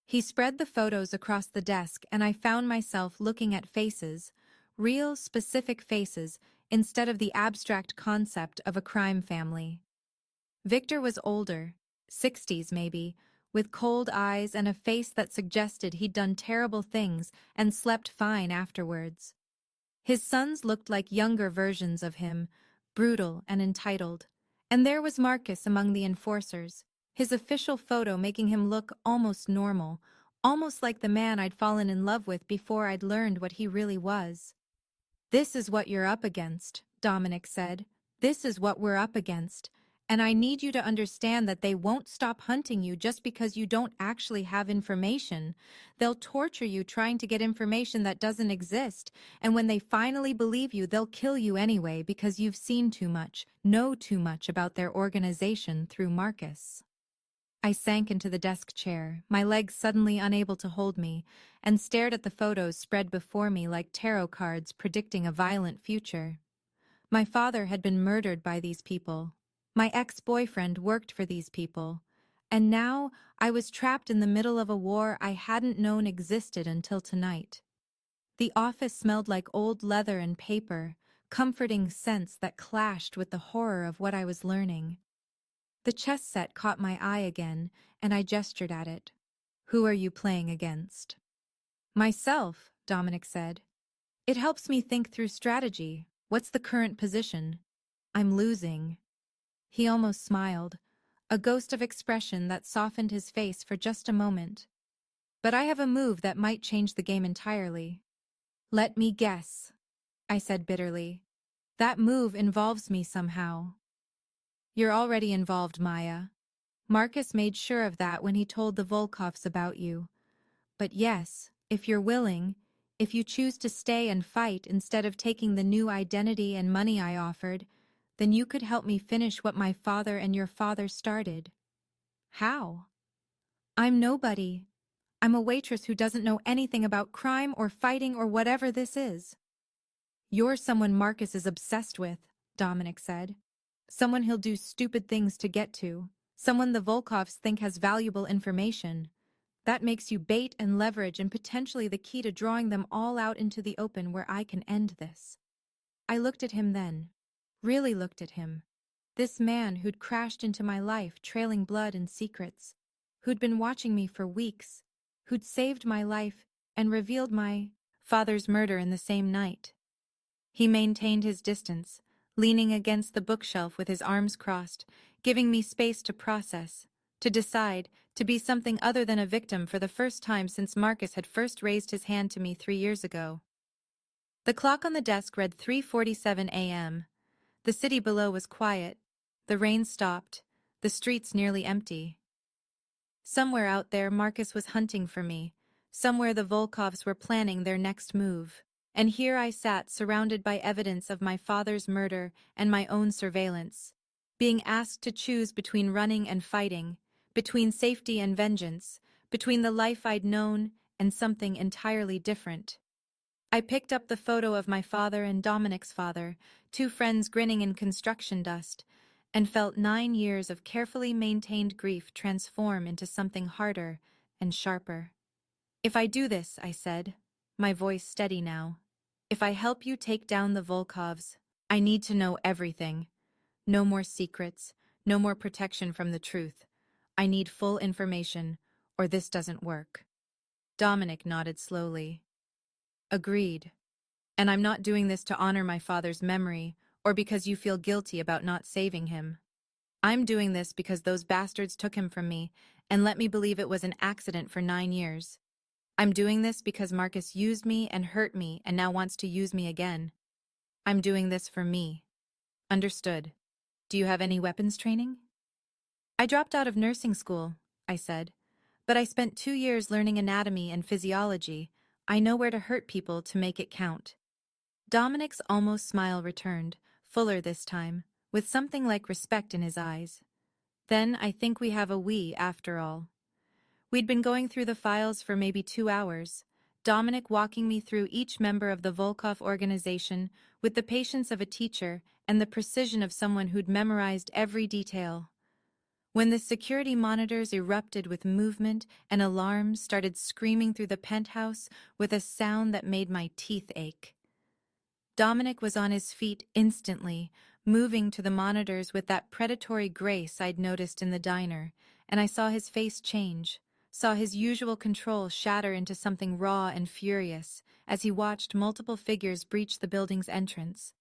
He spread the photos across the desk and I found myself looking at faces, real, specific faces, instead of the abstract concept of a crime family. Victor was older, 60s maybe, with cold eyes and a face that suggested he'd done terrible things and slept fine afterwards. His sons looked like younger versions of him, brutal and entitled. And there was Marcus among the enforcers, his official photo making him look almost normal, almost like the man I'd fallen in love with before I'd learned what he really was. This is what you're up against, Dominic said. This is what we're up against. And I need you to understand that they won't stop hunting you just because you don't actually have information. They'll torture you trying to get information that doesn't exist, and when they finally believe you, they'll kill you anyway because you've seen too much, know too much about their organization through Marcus. I sank into the desk chair, my legs suddenly unable to hold me, and stared at the photos spread before me like tarot cards predicting a violent future. My father had been murdered by these people. My ex-boyfriend worked for these people. And now I was trapped in the middle of a war I hadn't known existed until tonight. The office smelled like old leather and paper, comforting scents that clashed with the horror of what I was learning. The chess set caught my eye again, and I gestured at it. Who are you playing against? Myself, Dominic said. It helps me think through strategy. What's the current position? I'm losing. He almost smiled, a ghost of expression that softened his face for just a moment. But I have a move that might change the game entirely. Let me guess, I said bitterly. That move involves me somehow. You're already involved, Maya. Marcus made sure of that when he told the Volkovs about you. But yes, if you're willing, if you choose to stay and fight instead of taking the new identity and money I offered, then you could help me finish what my father and your father started. How? I'm nobody. I'm a waitress who doesn't know anything about crime or fighting or whatever this is. You're someone Marcus is obsessed with, Dominic said. Someone he'll do stupid things to get to. Someone the Volkovs think has valuable information. That makes you bait and leverage and potentially the key to drawing them all out into the open where I can end this. I looked at him then. Really looked at him. This man who'd crashed into my life trailing blood and secrets. Who'd been watching me for weeks. Who'd saved my life and revealed my father's murder in the same night. He maintained his distance, leaning against the bookshelf with his arms crossed, giving me space to process, to decide, to be something other than a victim for the first time since Marcus had first raised his hand to me 3 years ago. The clock on the desk read 3:47 a.m. The city below was quiet. The rain stopped, the streets nearly empty. Somewhere out there Marcus was hunting for me. Somewhere the Volkovs were planning their next move. And here I sat surrounded by evidence of my father's murder and my own surveillance, being asked to choose between running and fighting, between safety and vengeance, between the life I'd known and something entirely different. I picked up the photo of my father and Dominic's father, two friends grinning in construction dust, and felt 9 years of carefully maintained grief transform into something harder and sharper. If I do this, I said, my voice steady now, if I help you take down the Volkovs, I need to know everything. No more secrets, no more protection from the truth. I need full information, or this doesn't work. Dominic nodded slowly. Agreed. And I'm not doing this to honor my father's memory, or because you feel guilty about not saving him. I'm doing this because those bastards took him from me and let me believe it was an accident for 9 years. I'm doing this because Marcus used me and hurt me and now wants to use me again. I'm doing this for me. Understood. Do you have any weapons training? I dropped out of nursing school, I said. But I spent 2 years learning anatomy and physiology. I know where to hurt people to make it count. Dominic's almost smile returned, fuller this time, with something like respect in his eyes. Then I think we have a we after all. We'd been going through the files for maybe 2 hours, Dominic walking me through each member of the Volkov organization with the patience of a teacher and the precision of someone who'd memorized every detail. When the security monitors erupted with movement and alarms started screaming through the penthouse with a sound that made my teeth ache. Dominic was on his feet instantly, moving to the monitors with that predatory grace I'd noticed in the diner, and I saw his face change, saw his usual control shatter into something raw and furious as he watched multiple figures breach the building's entrance.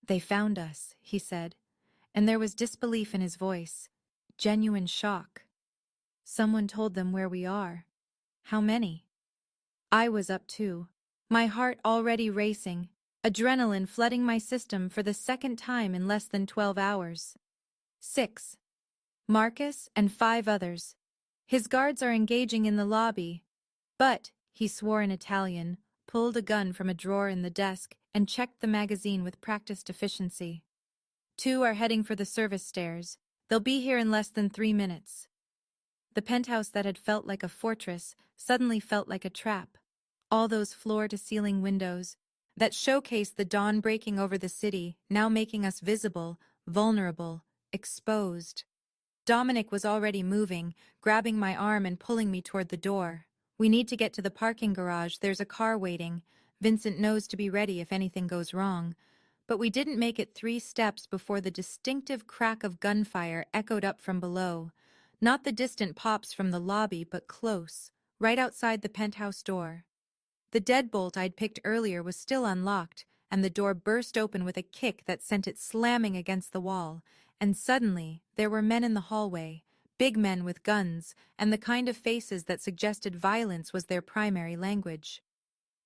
They found us, he said, and there was disbelief in his voice, genuine shock. Someone told them where we are. How many? I was up too, my heart already racing, adrenaline flooding my system for the second time in less than 12 hours. 6. Marcus and 5 others. His guards are engaging in the lobby. But, he swore in Italian, pulled a gun from a drawer in the desk, and checked the magazine with practiced efficiency. 2 are heading for the service stairs. They'll be here in less than 3 minutes. The penthouse that had felt like a fortress suddenly felt like a trap. All those floor-to-ceiling windows that showcased the dawn breaking over the city, now making us visible, vulnerable, exposed. Dominic was already moving, grabbing my arm and pulling me toward the door. We need to get to the parking garage, there's a car waiting. Vincent knows to be ready if anything goes wrong. But we didn't make it 3 steps before the distinctive crack of gunfire echoed up from below. Not the distant pops from the lobby, but close, right outside the penthouse door. The deadbolt I'd picked earlier was still unlocked, and the door burst open with a kick that sent it slamming against the wall, and suddenly there were men in the hallway, big men with guns, and the kind of faces that suggested violence was their primary language.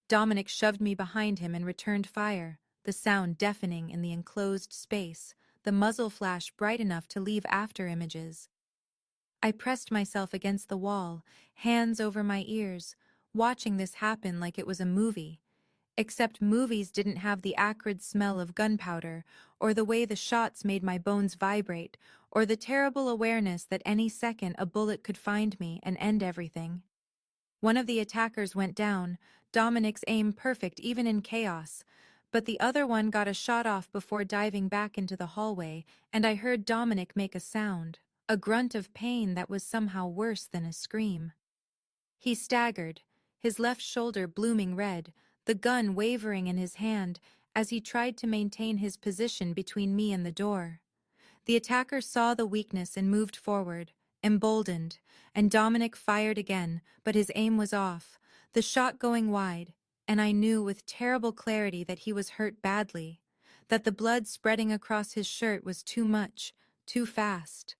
Dominic shoved me behind him and returned fire, the sound deafening in the enclosed space, the muzzle flash bright enough to leave after images. I pressed myself against the wall, hands over my ears, watching this happen like it was a movie. Except movies didn't have the acrid smell of gunpowder, or the way the shots made my bones vibrate, or the terrible awareness that any second a bullet could find me and end everything. One of the attackers went down, Dominic's aim perfect even in chaos, but the other one got a shot off before diving back into the hallway, and I heard Dominic make a sound, a grunt of pain that was somehow worse than a scream. He staggered, his left shoulder blooming red, the gun wavering in his hand as he tried to maintain his position between me and the door. The attacker saw the weakness and moved forward, emboldened, and Dominic fired again, but his aim was off, the shot going wide, and I knew with terrible clarity that he was hurt badly, that the blood spreading across his shirt was too much, too fast.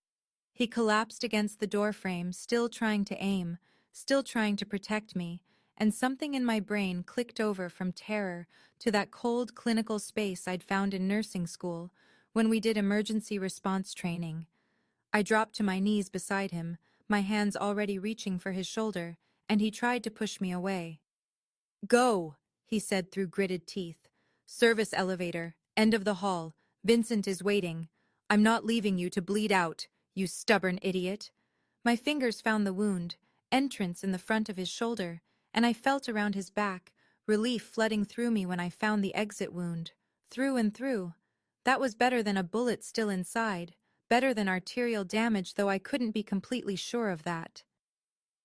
He collapsed against the doorframe, still trying to aim, still trying to protect me, and something in my brain clicked over from terror to that cold clinical space I'd found in nursing school when we did emergency response training. I dropped to my knees beside him, my hands already reaching for his shoulder, and he tried to push me away. "Go," he said through gritted teeth. "Service elevator, end of the hall. Vincent is waiting. I'm not leaving you to bleed out, you stubborn idiot." My fingers found the wound, entrance in the front of his shoulder, and I felt around his back, relief flooding through me when I found the exit wound. Through and through. That was better than a bullet still inside, better than arterial damage, though I couldn't be completely sure of that.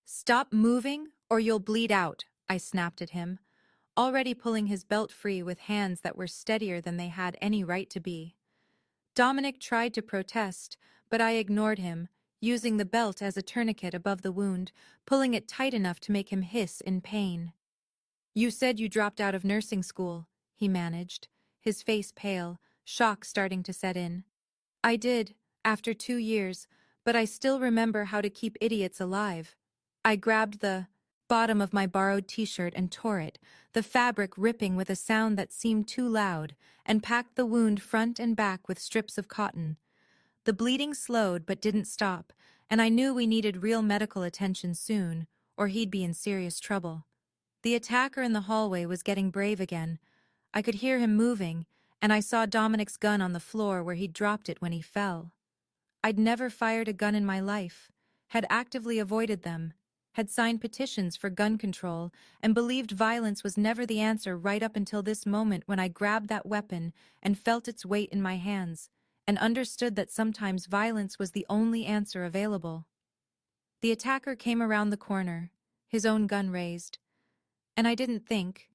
"Stop moving, or you'll bleed out," I snapped at him, already pulling his belt free with hands that were steadier than they had any right to be. Dominic tried to protest, but I ignored him, using the belt as a tourniquet above the wound, pulling it tight enough to make him hiss in pain. "You said you dropped out of nursing school," he managed, his face pale, shock starting to set in. "I did, after 2 years, but I still remember how to keep idiots alive." I grabbed the bottom of my borrowed t-shirt and tore it, the fabric ripping with a sound that seemed too loud, and packed the wound front and back with strips of cotton. The bleeding slowed but didn't stop, and I knew we needed real medical attention soon, or he'd be in serious trouble. The attacker in the hallway was getting brave again. I could hear him moving, and I saw Dominic's gun on the floor where he'd dropped it when he fell. I'd never fired a gun in my life, had actively avoided them, had signed petitions for gun control, and believed violence was never the answer right up until this moment when I grabbed that weapon and felt its weight in my hands, and understood that sometimes violence was the only answer available. The attacker came around the corner, his own gun raised, and I didn't think,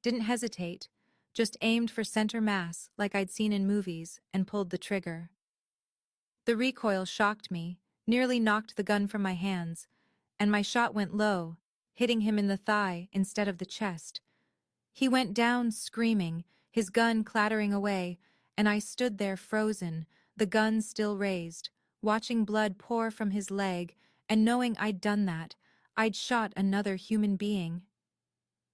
didn't hesitate, just aimed for center mass like I'd seen in movies and pulled the trigger. The recoil shocked me, nearly knocked the gun from my hands, and my shot went low, hitting him in the thigh instead of the chest. He went down screaming, his gun clattering away, and I stood there frozen, the gun still raised, watching blood pour from his leg, and knowing I'd done that, I'd shot another human being.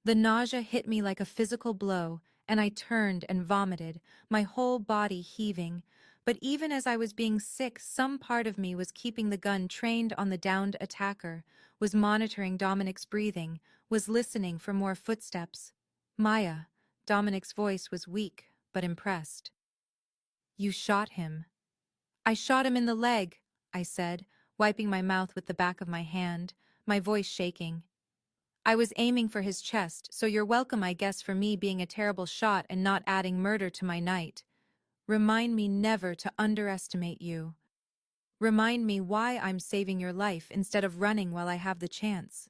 The nausea hit me like a physical blow, and I turned and vomited, my whole body heaving. But even as I was being sick, some part of me was keeping the gun trained on the downed attacker, was monitoring Dominic's breathing, was listening for more footsteps. "Maya," Dominic's voice was weak, but impressed. "You shot him." "I shot him in the leg," I said, wiping my mouth with the back of my hand, my voice shaking. "I was aiming for his chest, so you're welcome, I guess, for me being a terrible shot and not adding murder to my night. Remind me never to underestimate you. Remind me why I'm saving your life instead of running while I have the chance."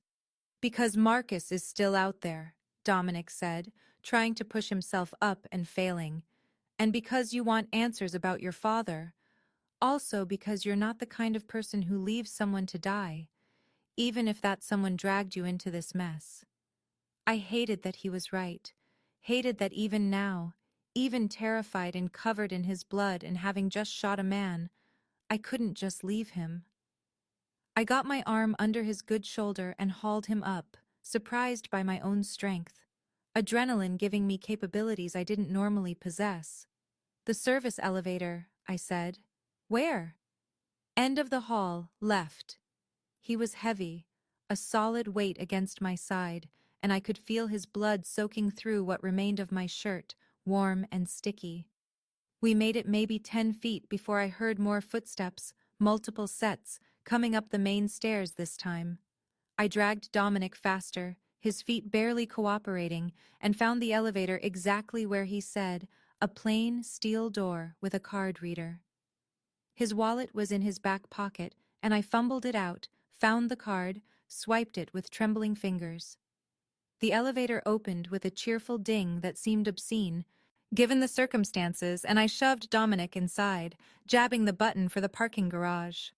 "Because Marcus is still out there," Dominic said, trying to push himself up and failing. "And because you want answers about your father. Also because you're not the kind of person who leaves someone to die, even if that someone dragged you into this mess." I hated that he was right, hated that even now, even terrified and covered in his blood and having just shot a man, I couldn't just leave him. I got my arm under his good shoulder and hauled him up, surprised by my own strength. Adrenaline giving me capabilities I didn't normally possess. "The service elevator," I said. Where? End of the hall, left. He was heavy, a solid weight against my side, and I could feel his blood soaking through what remained of my shirt, warm and sticky. We made it maybe 10 feet before I heard more footsteps, multiple sets, coming up the main stairs this time. I dragged Dominic faster, his feet barely cooperating, and found the elevator exactly where he said, a plain steel door with a card reader. His wallet was in his back pocket, and I fumbled it out, found the card, swiped it with trembling fingers. The elevator opened with a cheerful ding that seemed obscene, given the circumstances, and I shoved Dominic inside, jabbing the button for the parking garage.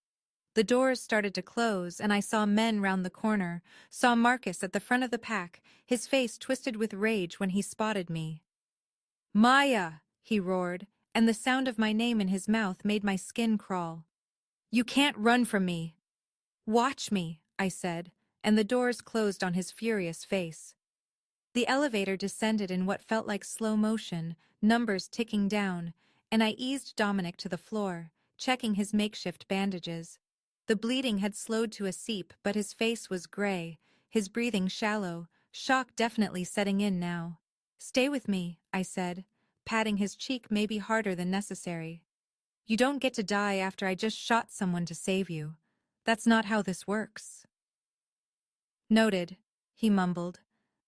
The doors started to close, and I saw men round the corner, saw Marcus at the front of the pack, his face twisted with rage when he spotted me. Maya! He roared, and the sound of my name in his mouth made my skin crawl. You can't run from me. Watch me, I said, and the doors closed on his furious face. The elevator descended in what felt like slow motion, numbers ticking down, and I eased Dominic to the floor, checking his makeshift bandages. The bleeding had slowed to a seep, but his face was gray, his breathing shallow, shock definitely setting in now. Stay with me, I said, patting his cheek maybe harder than necessary. You don't get to die after I just shot someone to save you. That's not how this works. Noted, he mumbled,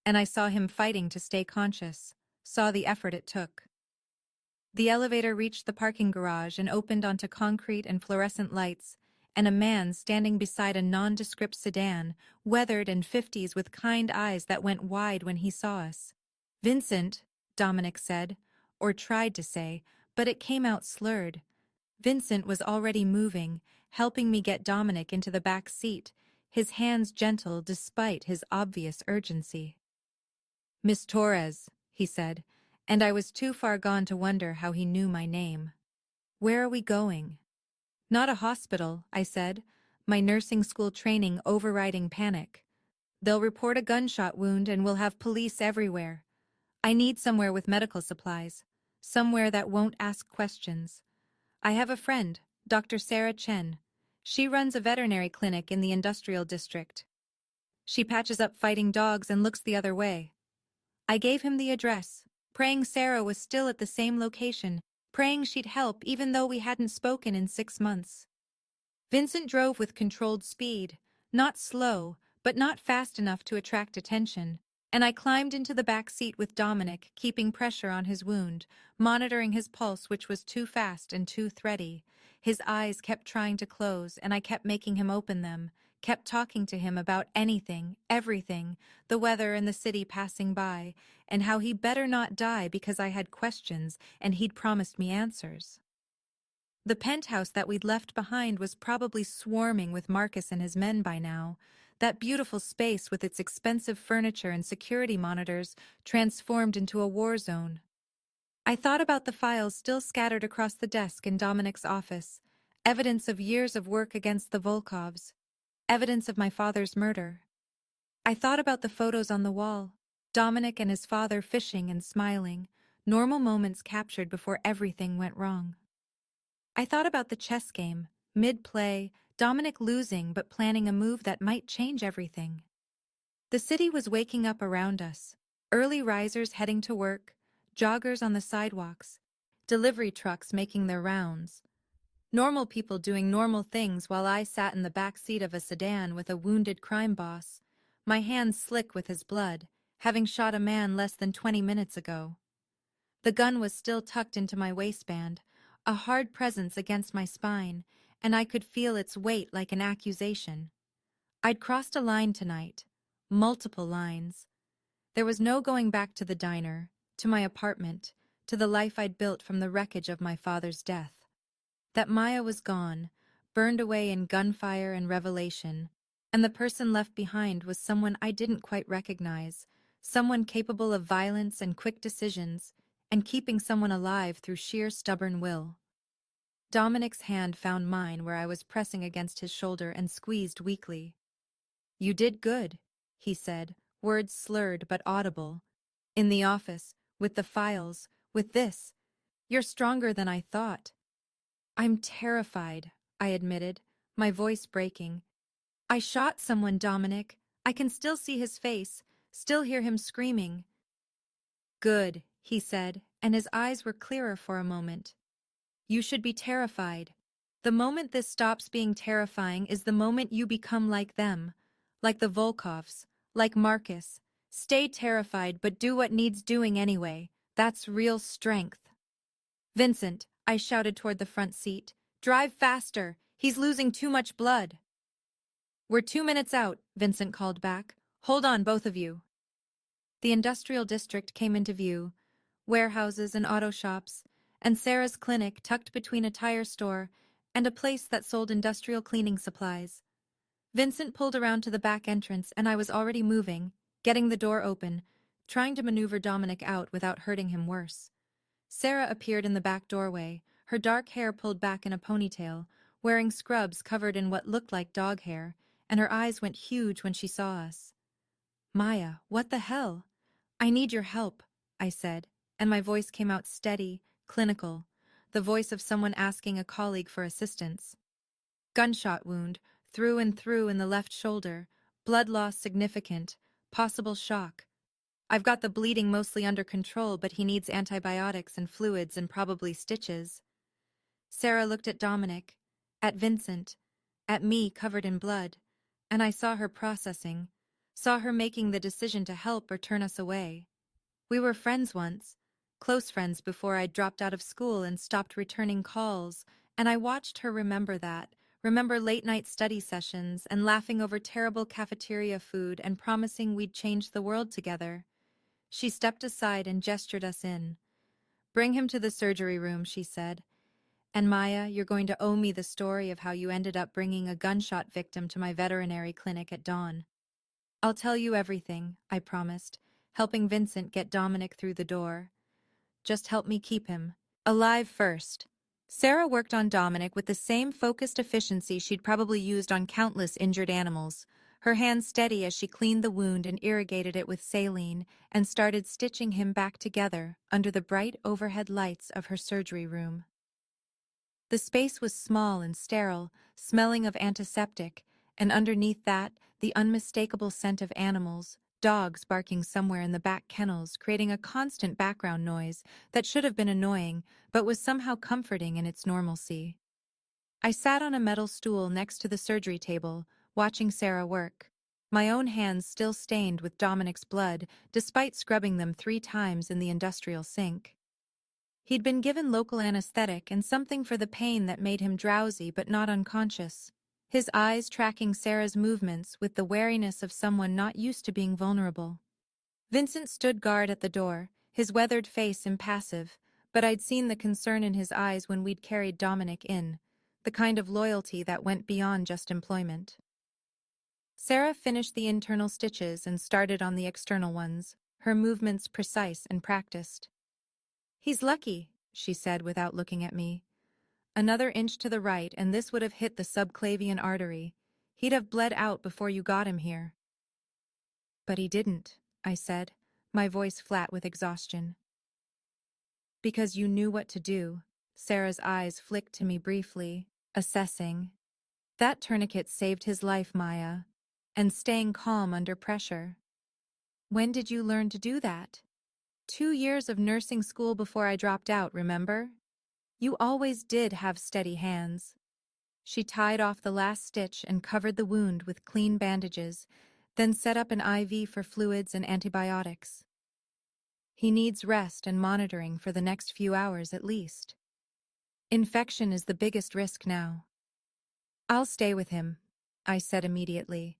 and I saw him fighting to stay conscious, saw the effort it took. The elevator reached the parking garage and opened onto concrete and fluorescent lights, and a man standing beside a nondescript sedan, weathered and 50s with kind eyes that went wide when he saw us. Vincent, Dominic said, or tried to say, but it came out slurred. Vincent was already moving, helping me get Dominic into the back seat, his hands gentle despite his obvious urgency. Miss Torres, he said, and I was too far gone to wonder how he knew my name. Where are we going? Not a hospital, I said, my nursing school training overriding panic. They'll report a gunshot wound and we'll have police everywhere. I need somewhere with medical supplies, somewhere that won't ask questions. I have a friend, Dr. Sarah Chen. She runs a veterinary clinic in the industrial district. She patches up fighting dogs and looks the other way. I gave him the address, praying Sarah was still at the same location, praying she'd help even though we hadn't spoken in 6 months. Vincent drove with controlled speed, not slow, but not fast enough to attract attention, and I climbed into the back seat with Dominic, keeping pressure on his wound, monitoring his pulse which was too fast and too thready. His eyes kept trying to close, and I kept making him open them, kept talking to him about anything, everything, the weather and the city passing by, and how he better not die because I had questions and he'd promised me answers. The penthouse that we'd left behind was probably swarming with Marcus and his men by now, that beautiful space with its expensive furniture and security monitors transformed into a war zone. I thought about the files still scattered across the desk in Dominic's office, evidence of years of work against the Volkovs, evidence of my father's murder. I thought about the photos on the wall, Dominic and his father fishing and smiling, normal moments captured before everything went wrong. I thought about the chess game, mid-play, Dominic losing but planning a move that might change everything. The city was waking up around us, early risers heading to work, joggers on the sidewalks, delivery trucks making their rounds, normal people doing normal things while I sat in the back seat of a sedan with a wounded crime boss, my hands slick with his blood, having shot a man less than 20 minutes ago. The gun was still tucked into my waistband, a hard presence against my spine, and I could feel its weight like an accusation. I'd crossed a line tonight, multiple lines. There was no going back to the diner, to my apartment, to the life I'd built from the wreckage of my father's death. That Maya was gone, burned away in gunfire and revelation, and the person left behind was someone I didn't quite recognize, someone capable of violence and quick decisions, and keeping someone alive through sheer stubborn will. Dominic's hand found mine where I was pressing against his shoulder and squeezed weakly. You did good, he said, words slurred but audible. In the office, with the files, with this. You're stronger than I thought. I'm terrified, I admitted, my voice breaking. I shot someone, Dominic. I can still see his face, still hear him screaming. Good, he said, and his eyes were clearer for a moment. You should be terrified. The moment this stops being terrifying is the moment you become like them, like the Volkovs, like Marcus. Stay terrified, but do what needs doing anyway. That's real strength. Vincent, I shouted toward the front seat. Drive faster. He's losing too much blood. We're 2 minutes out, Vincent called back. Hold on, both of you. The industrial district came into view, warehouses and auto shops, and Sarah's clinic tucked between a tire store and a place that sold industrial cleaning supplies. Vincent pulled around to the back entrance and I was already moving, getting the door open, trying to maneuver Dominic out without hurting him worse. Sarah appeared in the back doorway, her dark hair pulled back in a ponytail, wearing scrubs covered in what looked like dog hair, and her eyes went huge when she saw us. Maya, what the hell? I need your help, I said, and my voice came out steady, clinical, the voice of someone asking a colleague for assistance. Gunshot wound, through and through in the left shoulder, blood loss significant, possible shock. I've got the bleeding mostly under control, but he needs antibiotics and fluids and probably stitches. Sarah looked at Dominic, at Vincent, at me covered in blood, and I saw her processing, saw her making the decision to help or turn us away. We were friends once, close friends before I dropped out of school and stopped returning calls, and I watched her remember that, remember late-night study sessions and laughing over terrible cafeteria food and promising we'd change the world together. She stepped aside and gestured us in. Bring him to the surgery room, she said. And Maya, you're going to owe me the story of how you ended up bringing a gunshot victim to my veterinary clinic at dawn. I'll tell you everything, I promised, helping Vincent get Dominic through the door. Just help me keep him alive first. Sarah worked on Dominic with the same focused efficiency she'd probably used on countless injured animals, her hands steady as she cleaned the wound and irrigated it with saline and started stitching him back together under the bright overhead lights of her surgery room. The space was small and sterile, smelling of antiseptic, and underneath that, the unmistakable scent of animals, dogs barking somewhere in the back kennels, creating a constant background noise that should have been annoying, but was somehow comforting in its normalcy. I sat on a metal stool next to the surgery table, watching Sarah work, my own hands still stained with Dominic's blood, despite scrubbing them 3 times in the industrial sink. He'd been given local anesthetic and something for the pain that made him drowsy but not unconscious, his eyes tracking Sarah's movements with the wariness of someone not used to being vulnerable. Vincent stood guard at the door, his weathered face impassive, but I'd seen the concern in his eyes when we'd carried Dominic in, the kind of loyalty that went beyond just employment. Sarah finished the internal stitches and started on the external ones, her movements precise and practiced. He's lucky, she said without looking at me. Another inch to the right and this would have hit the subclavian artery. He'd have bled out before you got him here. But he didn't, I said, my voice flat with exhaustion. Because you knew what to do. Sarah's eyes flicked to me briefly, assessing. That tourniquet saved his life, Maya. And staying calm under pressure. When did you learn to do that? 2 years of nursing school before I dropped out, remember? You always did have steady hands. She tied off the last stitch and covered the wound with clean bandages, then set up an IV for fluids and antibiotics. He needs rest and monitoring for the next few hours at least. Infection is the biggest risk now. I'll stay with him, I said immediately,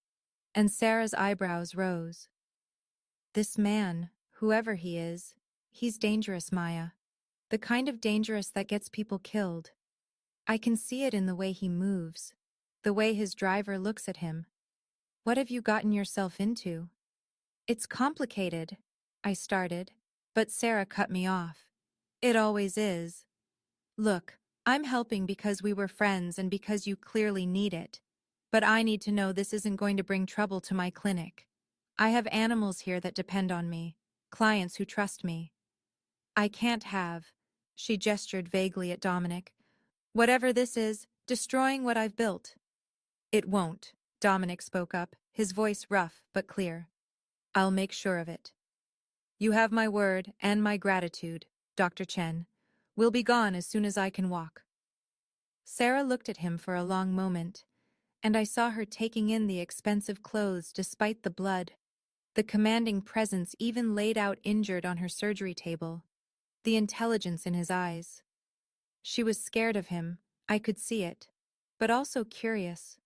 and Sarah's eyebrows rose. This man, whoever he is, he's dangerous, Maya. The kind of dangerous that gets people killed. I can see it in the way he moves, the way his driver looks at him. What have you gotten yourself into? It's complicated, I started, but Sarah cut me off. It always is. Look, I'm helping because we were friends and because you clearly need it. But I need to know this isn't going to bring trouble to my clinic. I have animals here that depend on me, clients who trust me. I can't have, she gestured vaguely at Dominic, Whatever this is, destroying what I've built. It won't, Dominic spoke up, his voice rough but clear. I'll make sure of it. You have my word and my gratitude, Dr. Chen. We'll be gone as soon as I can walk. Sarah looked at him for a long moment, and I saw her taking in the expensive clothes despite the blood, the commanding presence even laid out injured on her surgery table, the intelligence in his eyes. She was scared of him, I could see it, but also curious.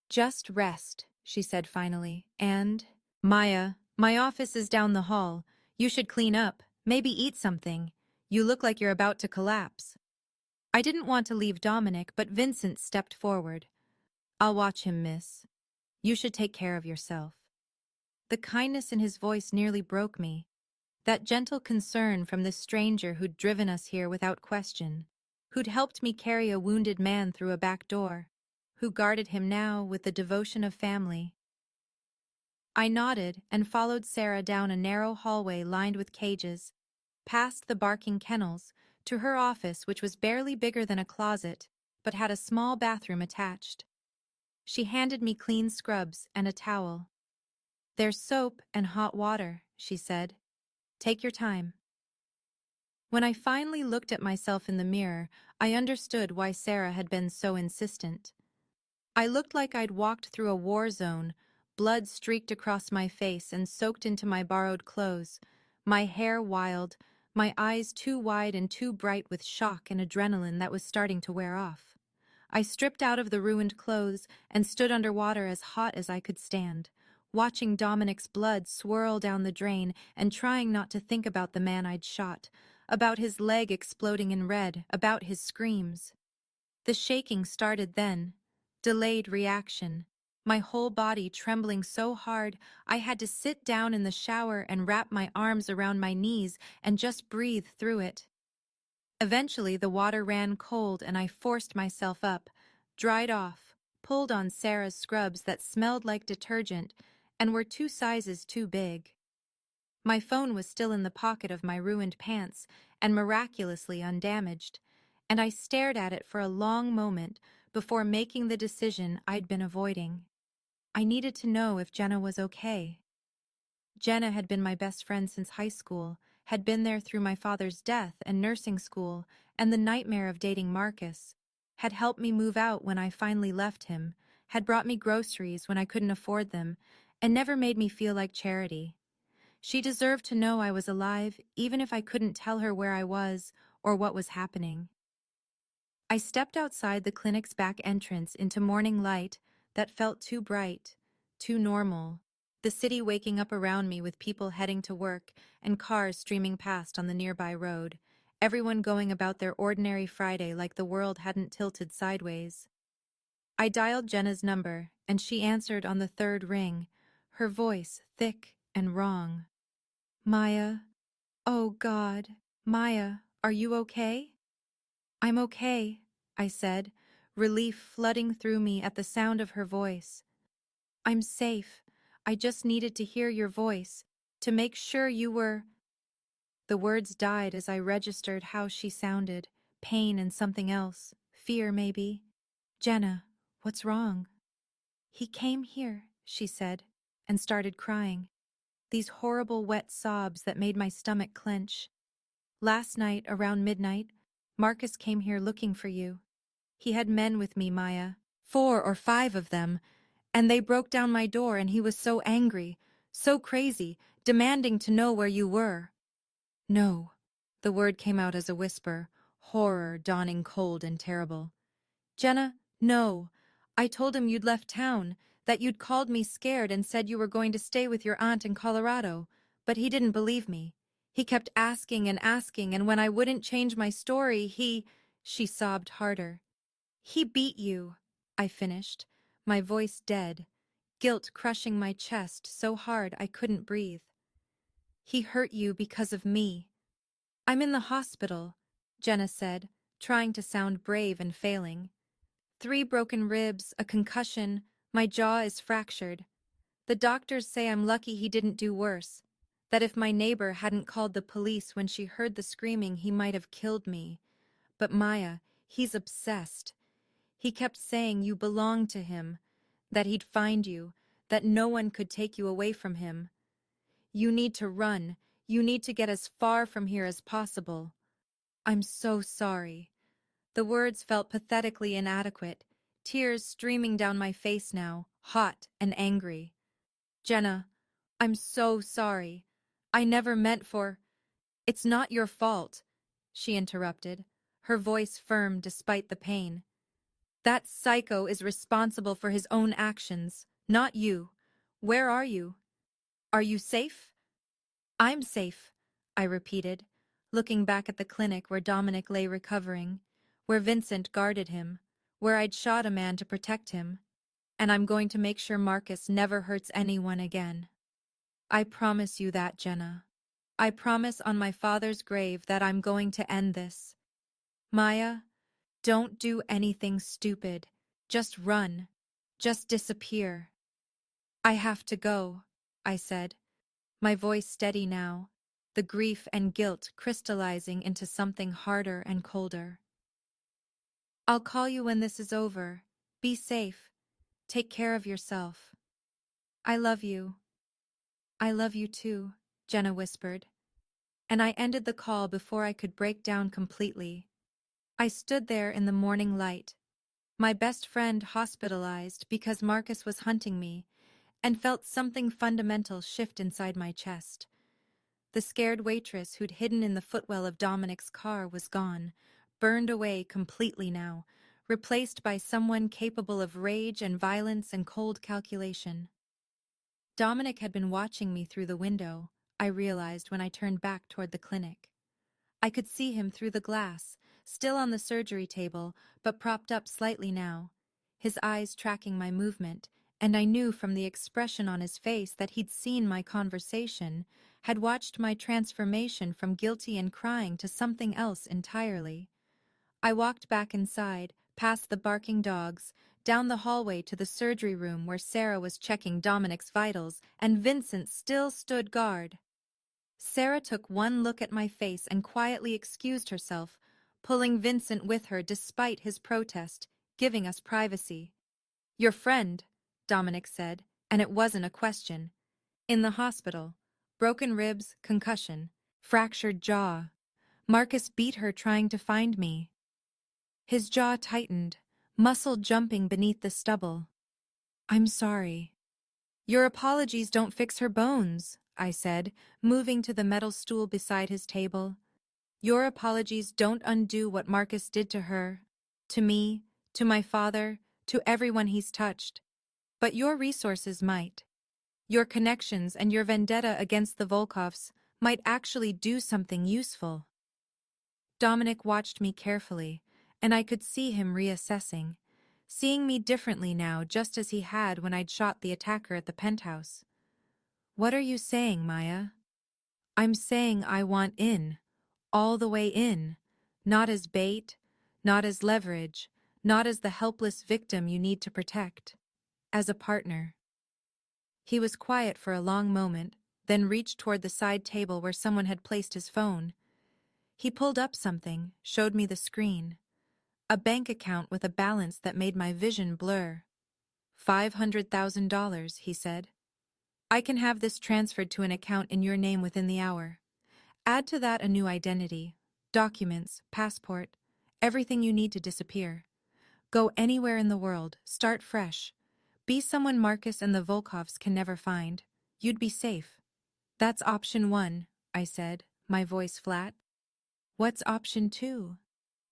Just rest, she said finally, and, Maya, my office is down the hall. You should clean up, maybe eat something. You look like you're about to collapse. I didn't want to leave Dominic, but Vincent stepped forward. I'll watch him, miss. You should take care of yourself. The kindness in his voice nearly broke me. That gentle concern from this stranger who'd driven us here without question, who'd helped me carry a wounded man through a back door, who guarded him now with the devotion of family. I nodded and followed Sarah down a narrow hallway lined with cages, past the barking kennels, to her office, which was barely bigger than a closet, but had a small bathroom attached. She handed me clean scrubs and a towel. There's soap and hot water, she said. Take your time. When I finally looked at myself in the mirror, I understood why Sarah had been so insistent. I looked like I'd walked through a war zone, blood streaked across my face and soaked into my borrowed clothes, my hair wild, my eyes too wide and too bright with shock and adrenaline that was starting to wear off. I stripped out of the ruined clothes and stood underwater as hot as I could stand, watching Dominic's blood swirl down the drain and trying not to think about the man I'd shot, about his leg exploding in red, about his screams. The shaking started then. Delayed reaction. My whole body trembling so hard I had to sit down in the shower and wrap my arms around my knees and just breathe through it. Eventually the water ran cold and I forced myself up, dried off, pulled on Sarah's scrubs that smelled like detergent and were 2 sizes too big. My phone was still in the pocket of my ruined pants and miraculously undamaged, and I stared at it for a long moment before making the decision I'd been avoiding. I needed to know if Jenna was okay. Jenna had been my best friend since high school, had been there through my father's death and nursing school and the nightmare of dating Marcus, had helped me move out when I finally left him, had brought me groceries when I couldn't afford them, and never made me feel like charity. She deserved to know I was alive, even if I couldn't tell her where I was or what was happening. I stepped outside the clinic's back entrance into morning light that felt too bright, too normal, the city waking up around me with people heading to work and cars streaming past on the nearby road, everyone going about their ordinary Friday like the world hadn't tilted sideways. I dialed Jenna's number, and she answered on the 3rd ring, her voice thick and wrong. Maya, oh God, Maya, are you okay? I'm okay, I said, relief flooding through me at the sound of her voice. I'm safe. I just needed to hear your voice, to make sure you were... The words died as I registered how she sounded, pain and something else, fear maybe. Jenna, what's wrong? He came here, she said, and started crying. These horrible wet sobs that made my stomach clench. Last night, around midnight, Marcus came here looking for you. He had men with me, Maya, 4 or 5 of them, and they broke down my door and he was so angry, so crazy, demanding to know where you were. No. The word came out as a whisper, horror dawning cold and terrible. Jenna, no. I told him you'd left town, that you'd called me scared and said you were going to stay with your aunt in Colorado, but he didn't believe me. He kept asking, and when I wouldn't change my story, She sobbed harder. He beat you, I finished, my voice dead, guilt crushing my chest so hard I couldn't breathe. He hurt you because of me. I'm in the hospital, Jenna said, trying to sound brave and failing. 3 broken ribs, a concussion, my jaw is fractured. The doctors say I'm lucky he didn't do worse, that if my neighbor hadn't called the police when she heard the screaming, he might have killed me. But Maya, He's obsessed. He kept saying you belonged to him, that he'd find you, that no one could take you away from him. You need to run. You need to get as far from here as possible. I'm so sorry. The words felt pathetically inadequate, tears streaming down my face now, hot and angry. Jenna, I'm so sorry. I never meant for— It's not your fault, she interrupted, her voice firm despite the pain. That psycho is responsible for his own actions, not you. Where are you? Are you safe? I'm safe, I repeated, looking back at the clinic where Dominic lay recovering, where Vincent guarded him, where I'd shot a man to protect him, and I'm going to make sure Marcus never hurts anyone again. I promise you that, Jenna. I promise on my father's grave that I'm going to end this. Maya, don't do anything stupid. Just run. Just disappear. I have to go, I said, my voice steady now, the grief and guilt crystallizing into something harder and colder. I'll call you when this is over. Be safe. Take care of yourself. I love you. I love you too, Jenna whispered, and I ended the call before I could break down completely. I stood there in the morning light, my best friend hospitalized because Marcus was hunting me, and felt something fundamental shift inside my chest. The scared waitress who'd hidden in the footwell of Dominic's car was gone, burned away completely now, replaced by someone capable of rage and violence and cold calculation. Dominic had been watching me through the window, I realized when I turned back toward the clinic. I could see him through the glass, still on the surgery table, but propped up slightly now, his eyes tracking my movement, and I knew from the expression on his face that he'd seen my conversation, had watched my transformation from guilty and crying to something else entirely. I walked back inside, past the barking dogs, down the hallway to the surgery room where Sarah was checking Dominic's vitals and Vincent still stood guard. Sarah took one look at my face and quietly excused herself, pulling Vincent with her despite his protest, giving us privacy. Your friend, Dominic said, and it wasn't a question. In the hospital. Broken ribs, concussion, fractured jaw. Marcus beat her trying to find me. His jaw tightened, muscle jumping beneath the stubble. I'm sorry. Your apologies don't fix her bones, I said, moving to the metal stool beside his table. Your apologies don't undo what Marcus did to her, to me, to my father, to everyone he's touched. But your resources might. Your connections and your vendetta against the Volkovs might actually do something useful. Dominic watched me carefully, and I could see him reassessing, seeing me differently now just as he had when I'd shot the attacker at the penthouse. What are you saying, Maya? I'm saying I want in, all the way in, not as bait, not as leverage, not as the helpless victim you need to protect, as a partner. He was quiet for a long moment, then reached toward the side table where someone had placed his phone. He pulled up something, showed me the screen. A bank account with a balance that made my vision blur. $500,000, he said. I can have this transferred to an account in your name within the hour. Add to that a new identity, documents, passport, everything you need to disappear. Go anywhere in the world, start fresh. Be someone Marcus and the Volkovs can never find. You'd be safe. That's option 1, I said, my voice flat. What's option 2?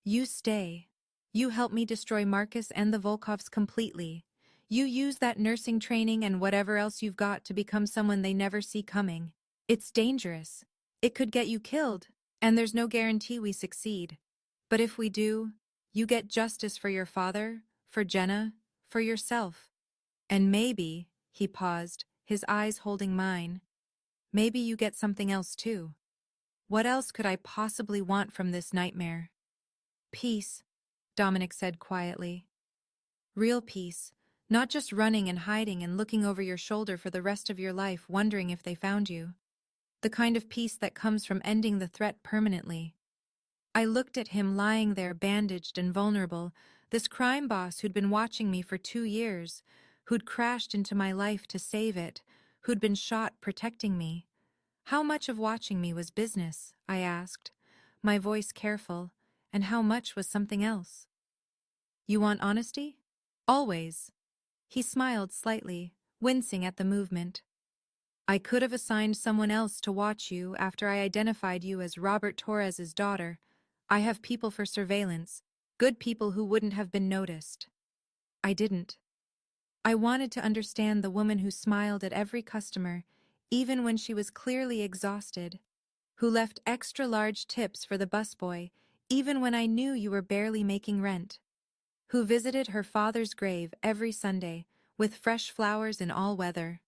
You stay. You help me destroy Marcus and the Volkovs completely. You use that nursing training and whatever else you've got to become someone they never see coming. It's dangerous. It could get you killed, and there's no guarantee we succeed. But if we do, you get justice for your father, for Jenna, for yourself. And maybe, he paused, his eyes holding mine, maybe you get something else too. What else could I possibly want from this nightmare? Peace, Dominic said quietly. Real peace, not just running and hiding and looking over your shoulder for the rest of your life wondering if they found you. The kind of peace that comes from ending the threat permanently. I looked at him lying there bandaged and vulnerable, this crime boss who'd been watching me for 2 years, who'd crashed into my life to save it, who'd been shot protecting me. How much of watching me was business, I asked, my voice careful, and how much was something else? You want honesty? Always. He smiled slightly, wincing at the movement. I could have assigned someone else to watch you after I identified you as Robert Torres's daughter. I have people for surveillance, good people who wouldn't have been noticed. I didn't. I wanted to understand the woman who smiled at every customer, even when she was clearly exhausted, who left extra large tips for the busboy, even when I knew you were barely making rent, who visited her father's grave every Sunday, with fresh flowers in all weather.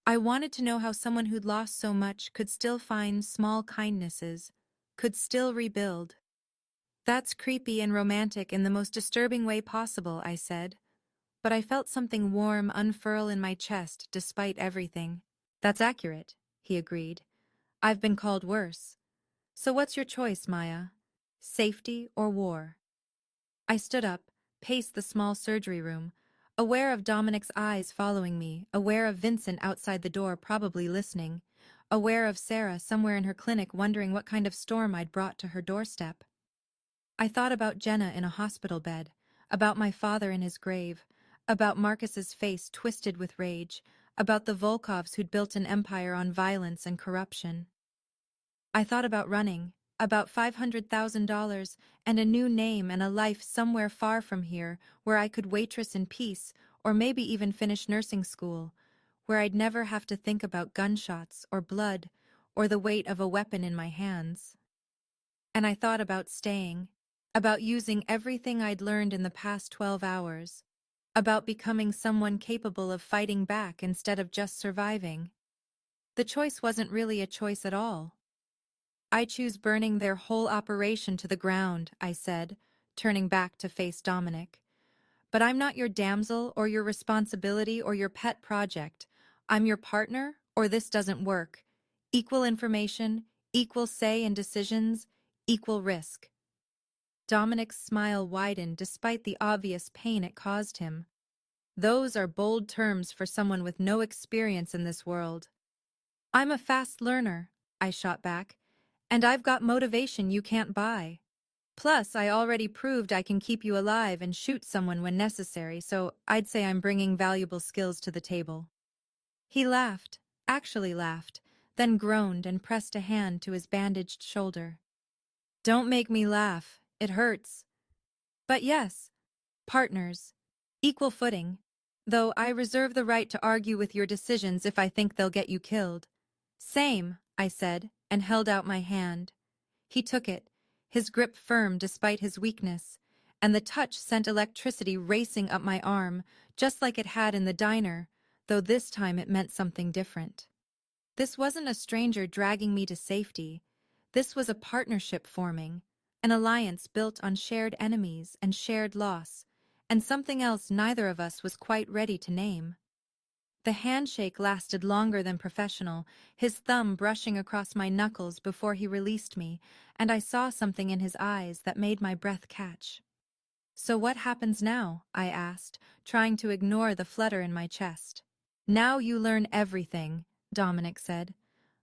I wanted to know how someone who'd lost so much could still find small kindnesses, could still rebuild. That's creepy and romantic in the most disturbing way possible, I said, but I felt something warm unfurl in my chest despite everything. That's accurate, he agreed. I've been called worse. So what's your choice, Maya? Safety or war? I stood up, paced the small surgery room, aware of Dominic's eyes following me, aware of Vincent outside the door probably listening, aware of Sarah somewhere in her clinic wondering what kind of storm I'd brought to her doorstep. I thought about Jenna in a hospital bed, about my father in his grave, about Marcus's face twisted with rage, about the Volkovs who'd built an empire on violence and corruption. I thought about running, about $500,000 and a new name and a life somewhere far from here where I could waitress in peace or maybe even finish nursing school, where I'd never have to think about gunshots or blood or the weight of a weapon in my hands. And I thought about staying, about using everything I'd learned in the past 12 hours, about becoming someone capable of fighting back instead of just surviving. The choice wasn't really a choice at all. I choose burning their whole operation to the ground, I said, turning back to face Dominic. But I'm not your damsel or your responsibility or your pet project. I'm your partner, or this doesn't work. Equal information, equal say in decisions, equal risk. Dominic's smile widened despite the obvious pain it caused him. Those are bold terms for someone with no experience in this world. I'm a fast learner, I shot back, and I've got motivation you can't buy. Plus, I already proved I can keep you alive and shoot someone when necessary, so I'd say I'm bringing valuable skills to the table. He laughed, actually laughed, then groaned and pressed a hand to his bandaged shoulder. Don't make me laugh, it hurts. But yes, partners, equal footing, though I reserve the right to argue with your decisions if I think they'll get you killed. Same, I said, and held out my hand. He took it, his grip firm despite his weakness, and the touch sent electricity racing up my arm, just like it had in the diner, though this time it meant something different. This wasn't a stranger dragging me to safety. This was a partnership forming, an alliance built on shared enemies and shared loss, and something else neither of us was quite ready to name. The handshake lasted longer than professional, his thumb brushing across my knuckles before he released me, and I saw something in his eyes that made my breath catch. So what happens now? I asked, trying to ignore the flutter in my chest. Now you learn everything, Dominic said.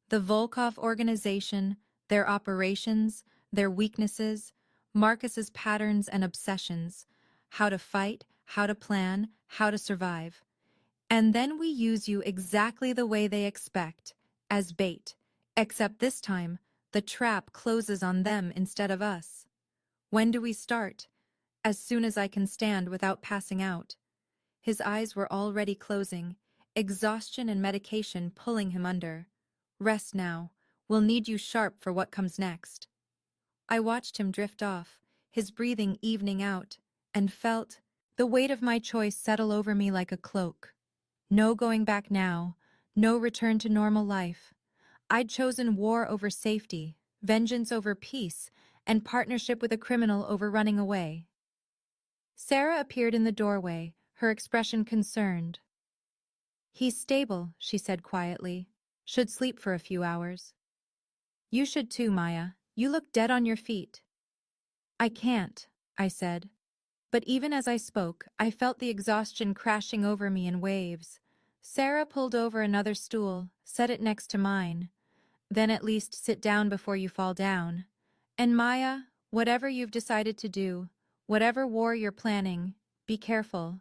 The Volkov organization, their operations, their weaknesses, Marcus's patterns and obsessions, how to fight, how to plan, how to survive. And then we use you exactly the way they expect, as bait, except this time, the trap closes on them instead of us. When do we start? As soon as I can stand without passing out. His eyes were already closing, exhaustion and medication pulling him under. Rest now. We'll need you sharp for what comes next. I watched him drift off, his breathing evening out, and felt the weight of my choice settle over me like a cloak. No going back now, no return to normal life. I'd chosen war over safety, vengeance over peace, and partnership with a criminal over running away. Sarah appeared in the doorway, her expression concerned. He's stable, she said quietly. Should sleep for a few hours. You should too, Maya. You look dead on your feet. I can't, I said. But even as I spoke, I felt the exhaustion crashing over me in waves. Sarah pulled over another stool, set it next to mine. Then at least sit down before you fall down. And Maya, whatever you've decided to do, whatever war you're planning, be careful.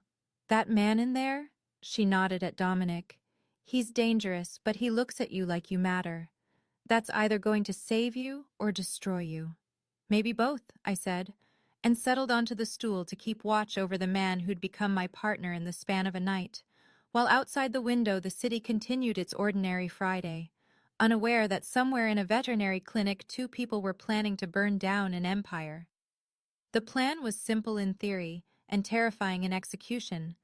That man in there? She nodded at Dominic. He's dangerous, but he looks at you like you matter. That's either going to save you or destroy you. Maybe both, I said, and settled onto the stool to keep watch over the man who'd become my partner in the span of a night, while outside the window the city continued its ordinary Friday, unaware that somewhere in a veterinary clinic 2 people were planning to burn down an empire. The plan was simple in theory and terrifying in execution,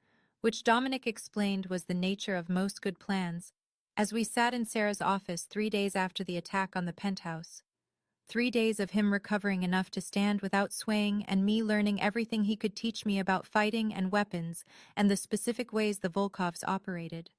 which Dominic explained was the nature of most good plans, as we sat in Sarah's office 3 days after the attack on the penthouse. 3 days of him recovering enough to stand without swaying and me learning everything he could teach me about fighting and weapons and the specific ways the Volkovs operated.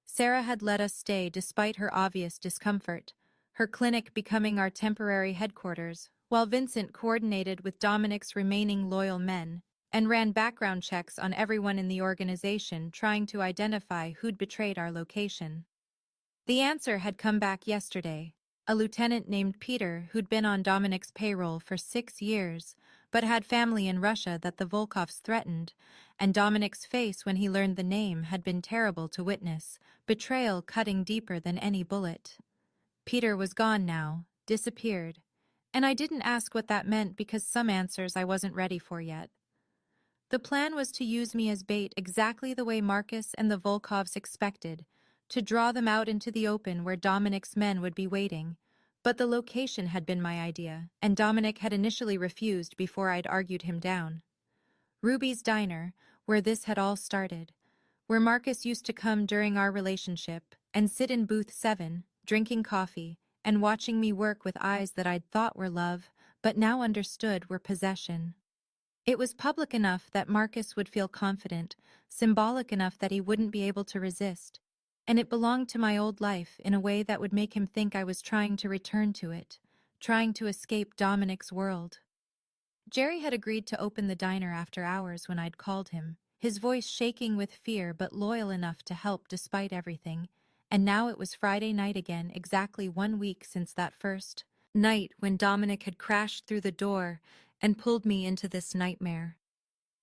Sarah had let us stay despite her obvious discomfort, her clinic becoming our temporary headquarters, while Vincent coordinated with Dominic's remaining loyal men and ran background checks on everyone in the organization trying to identify who'd betrayed our location. The answer had come back yesterday. A lieutenant named Peter who'd been on Dominic's payroll for 6 years, but had family in Russia that the Volkovs threatened, and Dominic's face when he learned the name had been terrible to witness, betrayal cutting deeper than any bullet. Peter was gone now, disappeared, and I didn't ask what that meant because some answers I wasn't ready for yet. The plan was to use me as bait exactly the way Marcus and the Volkovs expected, to draw them out into the open where Dominic's men would be waiting. But the location had been my idea, and Dominic had initially refused before I'd argued him down. Ruby's Diner, where this had all started, where Marcus used to come during our relationship and sit in booth 7, drinking coffee and watching me work with eyes that I'd thought were love, but now understood were possession. It was public enough that Marcus would feel confident, symbolic enough that he wouldn't be able to resist, and it belonged to my old life in a way that would make him think I was trying to return to it, trying to escape Dominic's world. Jerry had agreed to open the diner after hours when I'd called him, his voice shaking with fear but loyal enough to help despite everything, and now it was Friday night again, exactly 1 week since that first night when Dominic had crashed through the door and pulled me into this nightmare.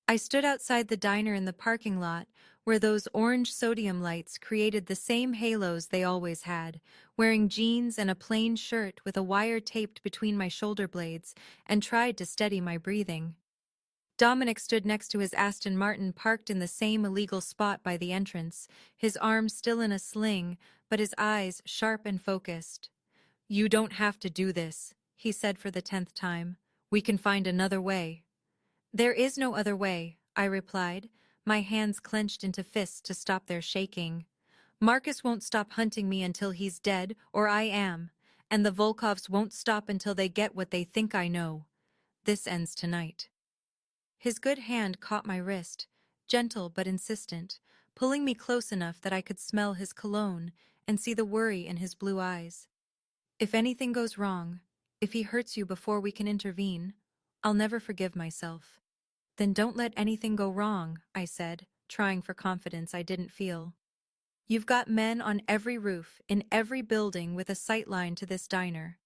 I stood outside the diner in the parking lot, where those orange sodium lights created the same halos they always had, wearing jeans and a plain shirt with a wire taped between my shoulder blades, and tried to steady my breathing. Dominic stood next to his Aston Martin parked in the same illegal spot by the entrance, his arm still in a sling, but his eyes sharp and focused. "You don't have to do this," he said for the 10th time. "We can find another way." "There is no other way," I replied, my hands clenched into fists to stop their shaking. "Marcus won't stop hunting me until he's dead, or I am, and the Volkovs won't stop until they get what they think I know. This ends tonight." His good hand caught my wrist, gentle but insistent, pulling me close enough that I could smell his cologne and see the worry in his blue eyes. "If anything goes wrong, if he hurts you before we can intervene, I'll never forgive myself." "Then don't let anything go wrong," I said, trying for confidence I didn't feel. "You've got men on every roof, in every building with a sight line to this diner.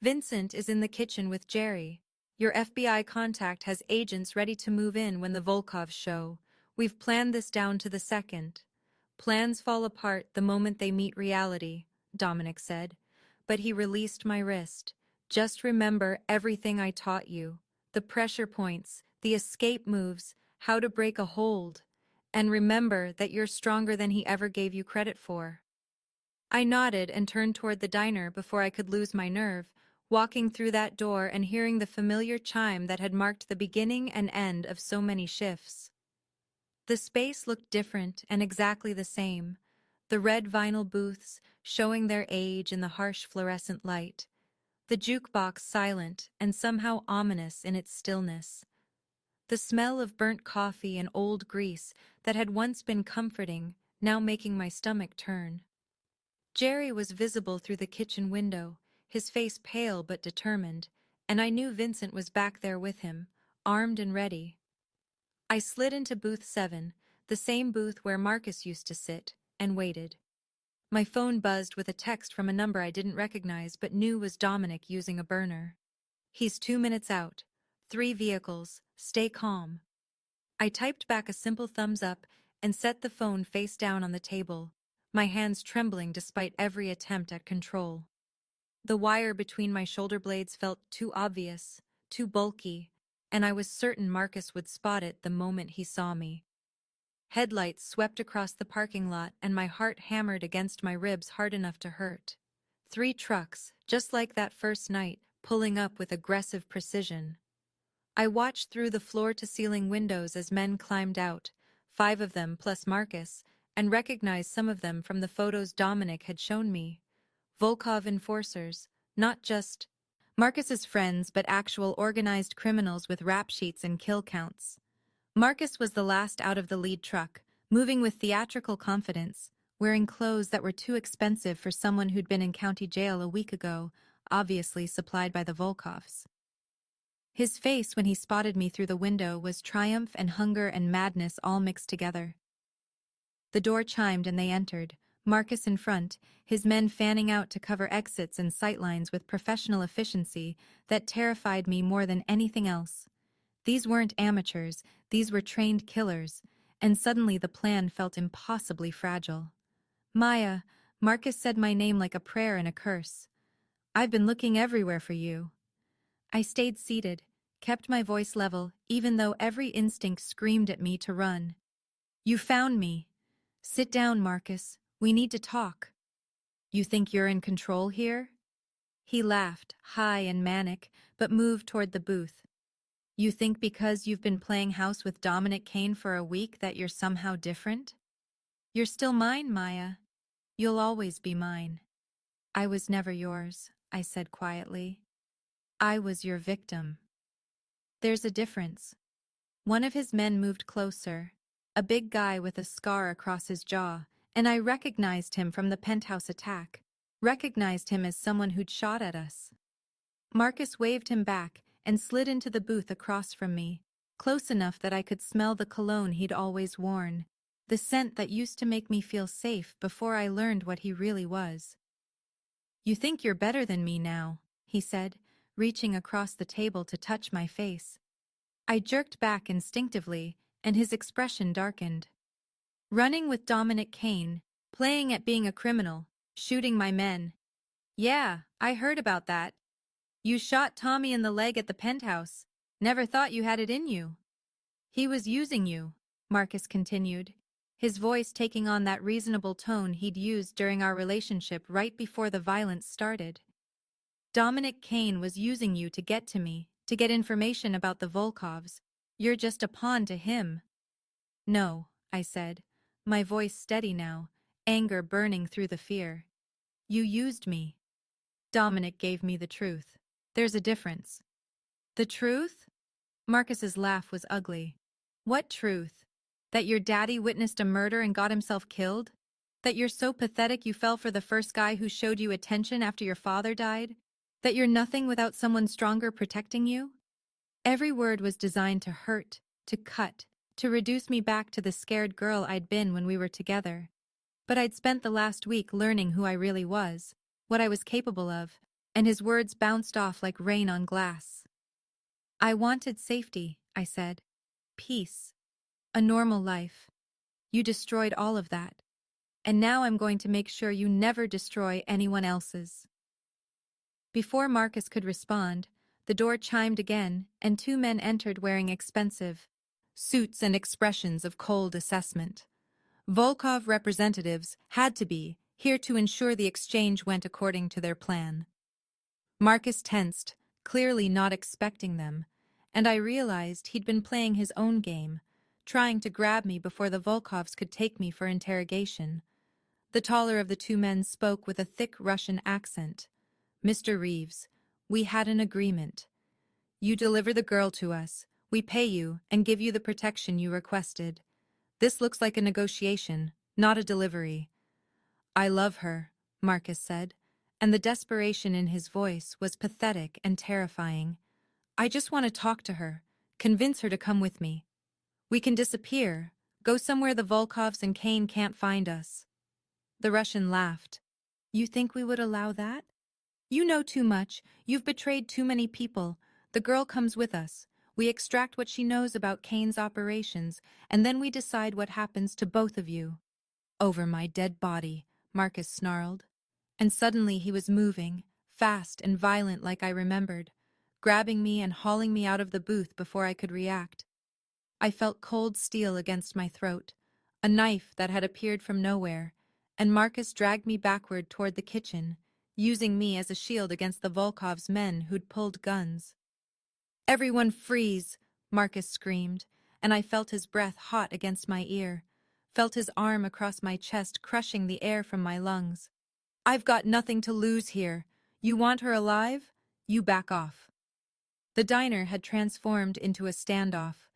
Vincent is in the kitchen with Jerry. Your FBI contact has agents ready to move in when the Volkovs show. We've planned this down to the second." "Plans fall apart the moment they meet reality," Dominic said, but he released my wrist. "Just remember everything I taught you. The pressure points, the escape moves, how to break a hold. And remember that you're stronger than he ever gave you credit for." I nodded and turned toward the diner before I could lose my nerve, walking through that door and hearing the familiar chime that had marked the beginning and end of so many shifts. The space looked different and exactly the same, the red vinyl booths showing their age in the harsh fluorescent light, the jukebox silent and somehow ominous in its stillness. The smell of burnt coffee and old grease that had once been comforting, now making my stomach turn. Jerry was visible through the kitchen window, his face pale but determined, and I knew Vincent was back there with him, armed and ready. I slid into booth 7, the same booth where Marcus used to sit, and waited. My phone buzzed with a text from a number I didn't recognize but knew was Dominic using a burner. "He's 2 minutes out. 3 vehicles. Stay calm." I typed back a simple thumbs up and set the phone face down on the table, my hands trembling despite every attempt at control. The wire between my shoulder blades felt too obvious, too bulky, and I was certain Marcus would spot it the moment he saw me. Headlights swept across the parking lot and my heart hammered against my ribs hard enough to hurt. 3 trucks, just like that first night, pulling up with aggressive precision. I watched through the floor-to-ceiling windows as men climbed out, 5 of them plus Marcus, and recognized some of them from the photos Dominic had shown me. Volkov enforcers, not just Marcus's friends but actual organized criminals with rap sheets and kill counts. Marcus was the last out of the lead truck, moving with theatrical confidence, wearing clothes that were too expensive for someone who'd been in county jail a week ago, obviously supplied by the Volkovs. His face when he spotted me through the window was triumph and hunger and madness all mixed together. The door chimed and they entered, Marcus in front, his men fanning out to cover exits and sightlines with professional efficiency that terrified me more than anything else. These weren't amateurs, these were trained killers, and suddenly the plan felt impossibly fragile. "Maya," Marcus said my name like a prayer and a curse. "I've been looking everywhere for you." I stayed seated, kept my voice level, even though every instinct screamed at me to run. "You found me. Sit down, Marcus. We need to talk." "You think you're in control here?" He laughed, high and manic, but moved toward the booth. "You think because you've been playing house with Dominic Kane for a week that you're somehow different? You're still mine, Maya. You'll always be mine." "I was never yours," I said quietly. "I was your victim." "There's a difference." One of his men moved closer, a big guy with a scar across his jaw, and I recognized him from the penthouse attack, recognized him as someone who'd shot at us. Marcus waved him back and slid into the booth across from me, close enough that I could smell the cologne he'd always worn, the scent that used to make me feel safe before I learned what he really was. "You think you're better than me now," he said, reaching across the table to touch my face. I jerked back instinctively, and his expression darkened. "Running with Dominic Kane, playing at being a criminal, shooting my men. Yeah, I heard about that. You shot Tommy in the leg at the penthouse. Never thought you had it in you." "He was using you," Marcus continued, his voice taking on that reasonable tone he'd used during our relationship right before the violence started. "Dominic Kane was using you to get to me, to get information about the Volkovs. You're just a pawn to him." "No," I said, my voice steady now, anger burning through the fear. "You used me." "Dominic gave me the truth. There's a difference." "The truth?" Marcus's laugh was ugly. "What truth? That your daddy witnessed a murder and got himself killed? That you're so pathetic you fell for the first guy who showed you attention after your father died? That you're nothing without someone stronger protecting you?" Every word was designed to hurt, to cut, to reduce me back to the scared girl I'd been when we were together. But I'd spent the last week learning who I really was, what I was capable of, and his words bounced off like rain on glass. "I wanted safety," I said. "Peace. A normal life. You destroyed all of that. And now I'm going to make sure you never destroy anyone else's." Before Marcus could respond, the door chimed again, and 2 men entered wearing expensive suits and expressions of cold assessment. Volkov representatives had to be here to ensure the exchange went according to their plan. Marcus tensed, clearly not expecting them, and I realized he'd been playing his own game, trying to grab me before the Volkovs could take me for interrogation. The taller of the 2 men spoke with a thick Russian accent. "Mr. Reeves, we had an agreement. You deliver the girl to us, we pay you, and give you the protection you requested. This looks like a negotiation, not a delivery." "I love her," Marcus said, and the desperation in his voice was pathetic and terrifying. "I just want to talk to her, convince her to come with me. We can disappear, go somewhere the Volkovs and Kane can't find us." The Russian laughed. "You think we would allow that? You know too much, you've betrayed too many people. The girl comes with us. We extract what she knows about Kane's operations, and then we decide what happens to both of you." "Over my dead body," Marcus snarled. And suddenly he was moving, fast and violent like I remembered, grabbing me and hauling me out of the booth before I could react. I felt cold steel against my throat, a knife that had appeared from nowhere, and Marcus dragged me backward toward the kitchen, using me as a shield against the Volkov's men who'd pulled guns. "Everyone freeze!" Marcus screamed, and I felt his breath hot against my ear, felt his arm across my chest crushing the air from my lungs. "I've got nothing to lose here. You want her alive? You back off." The diner had transformed into a standoff.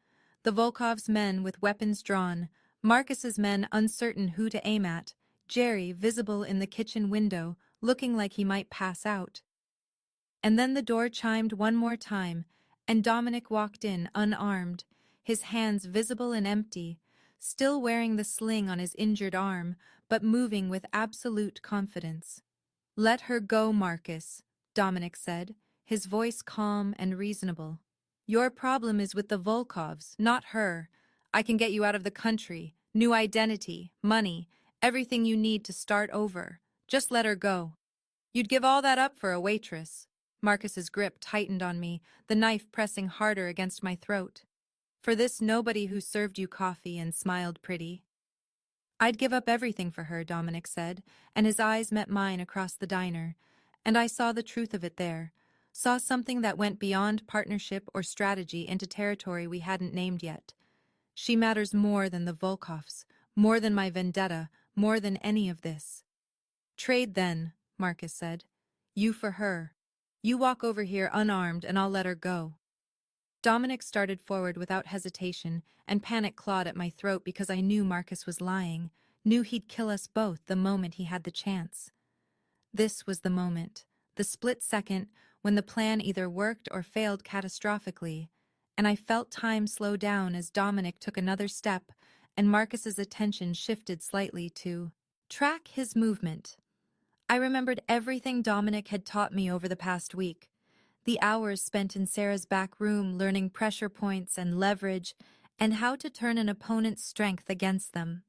The Volkov's men with weapons drawn, Marcus's men uncertain who to aim at, Jerry visible in the kitchen window, looking like he might pass out. And then the door chimed one more time, and Dominic walked in unarmed, his hands visible and empty, still wearing the sling on his injured arm, but moving with absolute confidence. "Let her go, Marcus," Dominic said, his voice calm and reasonable. "Your problem is with the Volkovs, not her. I can get you out of the country, new identity, money, everything you need to start over. Just let her go." "You'd give all that up for a waitress." Marcus's grip tightened on me, the knife pressing harder against my throat. "For this nobody who served you coffee and smiled pretty." "I'd give up everything for her," Dominic said, and his eyes met mine across the diner, and I saw the truth of it there, saw something that went beyond partnership or strategy into territory we hadn't named yet. "She matters more than the Volkovs, more than my vendetta, more than any of this." "Trade then," Marcus said. "You for her. You walk over here unarmed and I'll let her go." Dominic started forward without hesitation, and panic clawed at my throat because I knew Marcus was lying, knew he'd kill us both the moment he had the chance. This was the moment, the split second when the plan either worked or failed catastrophically, and I felt time slow down as Dominic took another step and Marcus's attention shifted slightly to track his movement. I remembered everything Dominic had taught me over the past week. The hours spent in Sarah's back room learning pressure points and leverage and how to turn an opponent's strength against them.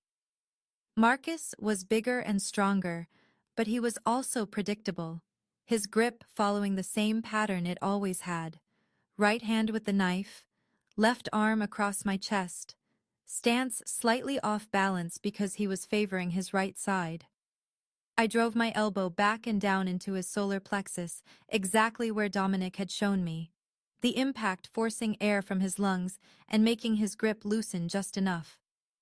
Marcus was bigger and stronger, but he was also predictable, his grip following the same pattern it always had. Right hand with the knife, left arm across my chest, stance slightly off balance because he was favoring his right side. I drove my elbow back and down into his solar plexus, exactly where Dominic had shown me, the impact forcing air from his lungs and making his grip loosen just enough.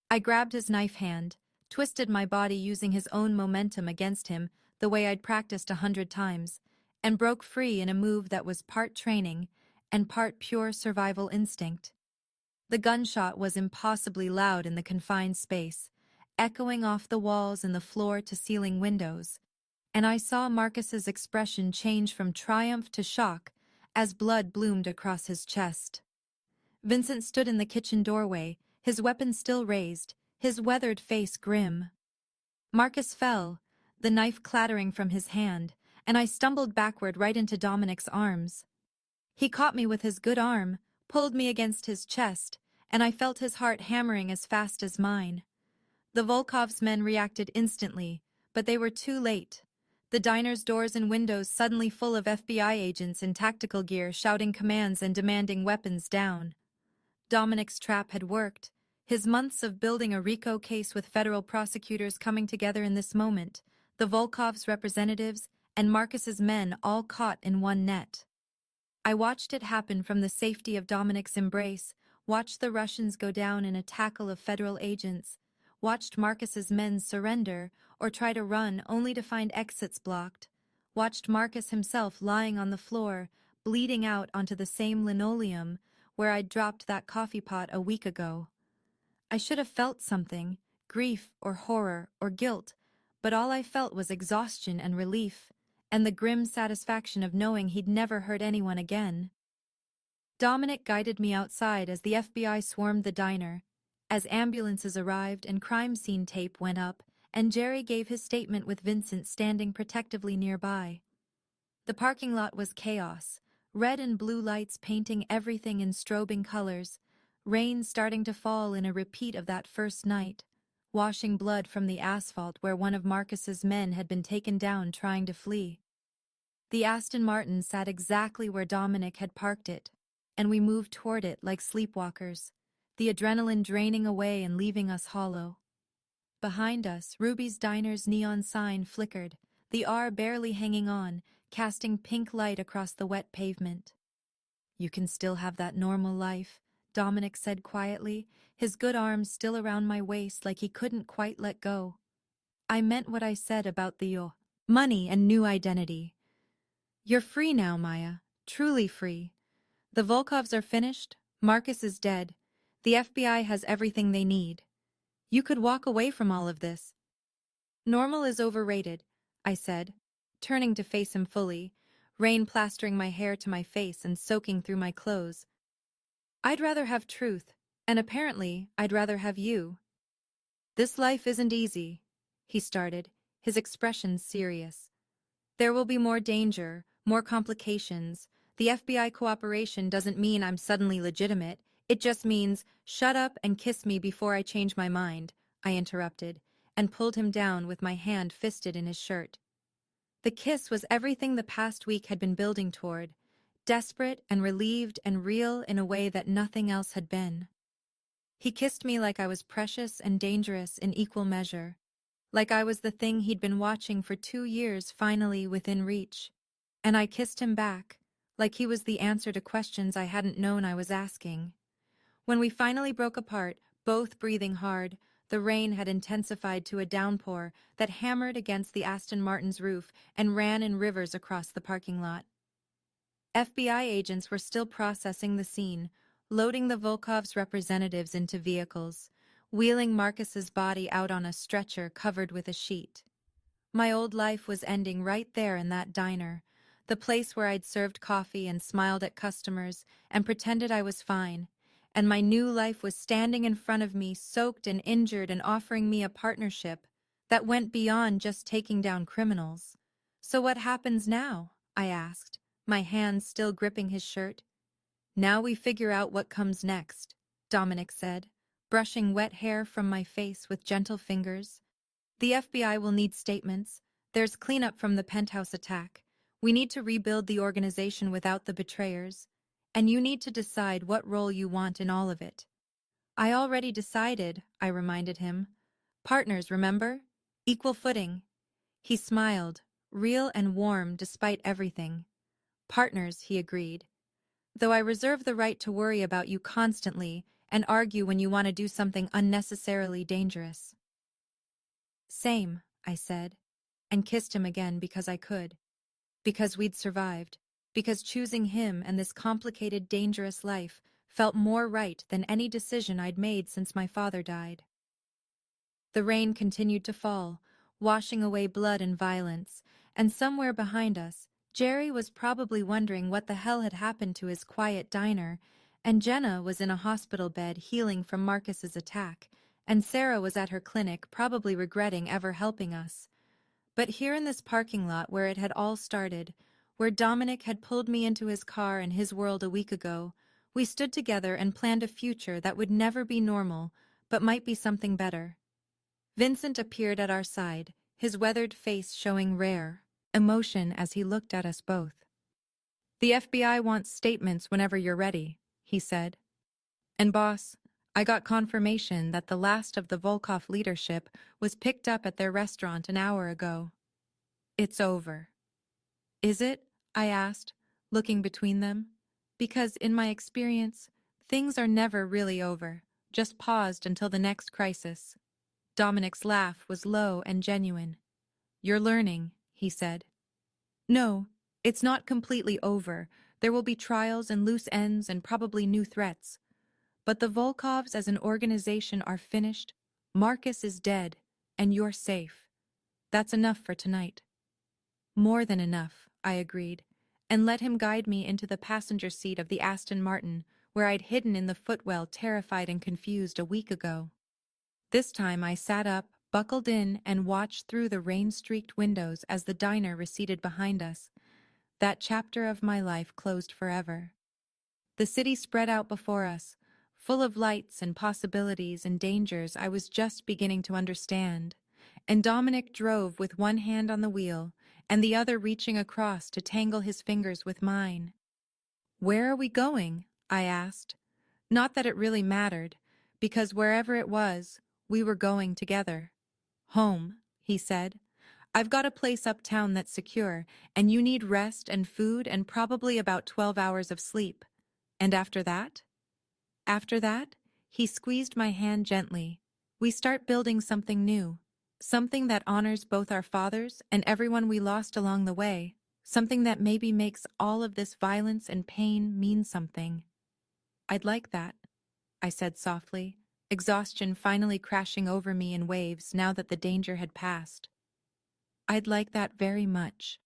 I grabbed his knife hand, twisted my body using his own momentum against him the way I'd practiced 100 times, and broke free in a move that was part training and part pure survival instinct. The gunshot was impossibly loud in the confined space, echoing off the walls and the floor-to-ceiling windows, and I saw Marcus's expression change from triumph to shock as blood bloomed across his chest. Vincent stood in the kitchen doorway, his weapon still raised, his weathered face grim. Marcus fell, the knife clattering from his hand, and I stumbled backward right into Dominic's arms. He caught me with his good arm, pulled me against his chest, and I felt his heart hammering as fast as mine. The Volkov's men reacted instantly, but they were too late. The diner's doors and windows suddenly full of FBI agents in tactical gear shouting commands and demanding weapons down. Dominic's trap had worked, his months of building a RICO case with federal prosecutors coming together in this moment, the Volkov's representatives and Marcus's men all caught in one net. I watched it happen from the safety of Dominic's embrace, watched the Russians go down in a tackle of federal agents, watched Marcus's men surrender or try to run only to find exits blocked, watched Marcus himself lying on the floor, bleeding out onto the same linoleum where I'd dropped that coffee pot a week ago. I should have felt something, grief or horror or guilt, but all I felt was exhaustion and relief, and the grim satisfaction of knowing he'd never hurt anyone again. Dominic guided me outside as the FBI swarmed the diner, as ambulances arrived and crime scene tape went up, and Jerry gave his statement with Vincent standing protectively nearby. The parking lot was chaos, red and blue lights painting everything in strobing colors, rain starting to fall in a repeat of that first night, washing blood from the asphalt where one of Marcus's men had been taken down trying to flee. The Aston Martin sat exactly where Dominic had parked it, and we moved toward it like sleepwalkers, the adrenaline draining away and leaving us hollow. Behind us, Ruby's Diner's neon sign flickered, the R barely hanging on, casting pink light across the wet pavement. "You can still have that normal life," Dominic said quietly, his good arms still around my waist like he couldn't quite let go. I meant what I said about the money and new identity. "You're free now, Maya, truly free. The Volkovs are finished, Marcus is dead, the FBI has everything they need. You could walk away from all of this." "Normal is overrated," I said, turning to face him fully, rain plastering my hair to my face and soaking through my clothes. "I'd rather have truth, and apparently I'd rather have you." "This life isn't easy," he started, his expression serious. "There will be more danger, more complications. The FBI cooperation doesn't mean I'm suddenly legitimate. It just means, shut up and kiss me before I change my mind," I interrupted, and pulled him down with my hand fisted in his shirt. The kiss was everything the past week had been building toward, desperate and relieved and real in a way that nothing else had been. He kissed me like I was precious and dangerous in equal measure, like I was the thing he'd been watching for 2 years finally within reach. And I kissed him back, like he was the answer to questions I hadn't known I was asking. When we finally broke apart, both breathing hard, the rain had intensified to a downpour that hammered against the Aston Martin's roof and ran in rivers across the parking lot. FBI agents were still processing the scene, loading the Volkov's representatives into vehicles, wheeling Marcus's body out on a stretcher covered with a sheet. My old life was ending right there in that diner, the place where I'd served coffee and smiled at customers and pretended I was fine, and my new life was standing in front of me, soaked and injured, and offering me a partnership that went beyond just taking down criminals. "So what happens now?" I asked, my hands still gripping his shirt. "Now we figure out what comes next," Dominic said, brushing wet hair from my face with gentle fingers. "The FBI will need statements. There's cleanup from the penthouse attack. We need to rebuild the organization without the betrayers. And you need to decide what role you want in all of it." "I already decided," I reminded him. "Partners, remember? Equal footing." He smiled, real and warm despite everything. "Partners," he agreed. "Though I reserve the right to worry about you constantly and argue when you want to do something unnecessarily dangerous." "Same," I said, and kissed him again because I could. Because we'd survived. Because choosing him and this complicated, dangerous life felt more right than any decision I'd made since my father died. The rain continued to fall, washing away blood and violence, and somewhere behind us, Jerry was probably wondering what the hell had happened to his quiet diner, and Jenna was in a hospital bed healing from Marcus's attack, and Sarah was at her clinic probably regretting ever helping us. But here in this parking lot where it had all started, where Dominic had pulled me into his car in his world a week ago, we stood together and planned a future that would never be normal, but might be something better. Vincent appeared at our side, his weathered face showing rare emotion as he looked at us both. "The FBI wants statements whenever you're ready," he said. "And boss, I got confirmation that the last of the Volkov leadership was picked up at their restaurant an hour ago. It's over." "Is it?" I asked, looking between them. "Because in my experience, things are never really over, just paused until the next crisis." Dominic's laugh was low and genuine. "You're learning," he said. "No, it's not completely over. There will be trials and loose ends and probably new threats. But the Volkovs as an organization are finished. Marcus is dead, and you're safe. That's enough for tonight." More than enough, I agreed, and let him guide me into the passenger seat of the Aston Martin, where I'd hidden in the footwell terrified and confused a week ago. This time I sat up, buckled in, and watched through the rain-streaked windows as the diner receded behind us. That chapter of my life closed forever. The city spread out before us, full of lights and possibilities and dangers I was just beginning to understand. And Dominic drove with one hand on the wheel and the other reaching across to tangle his fingers with mine. "Where are we going?" I asked. Not that it really mattered, because wherever it was, we were going together. "Home," he said. "I've got a place uptown that's secure, and you need rest and food and probably about 12 hours of sleep. And after that?" After that, he squeezed my hand gently. "We start building something new. Something that honors both our fathers and everyone we lost along the way. Something that maybe makes all of this violence and pain mean something." "I'd like that," I said softly, exhaustion finally crashing over me in waves now that the danger had passed. "I'd like that very much."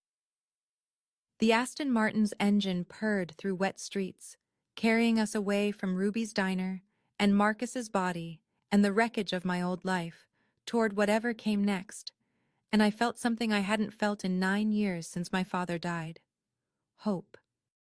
The Aston Martin's engine purred through wet streets, carrying us away from Ruby's diner and Marcus's body and the wreckage of my old life, toward whatever came next, and I felt something I hadn't felt in 9 years since my father died. Hope.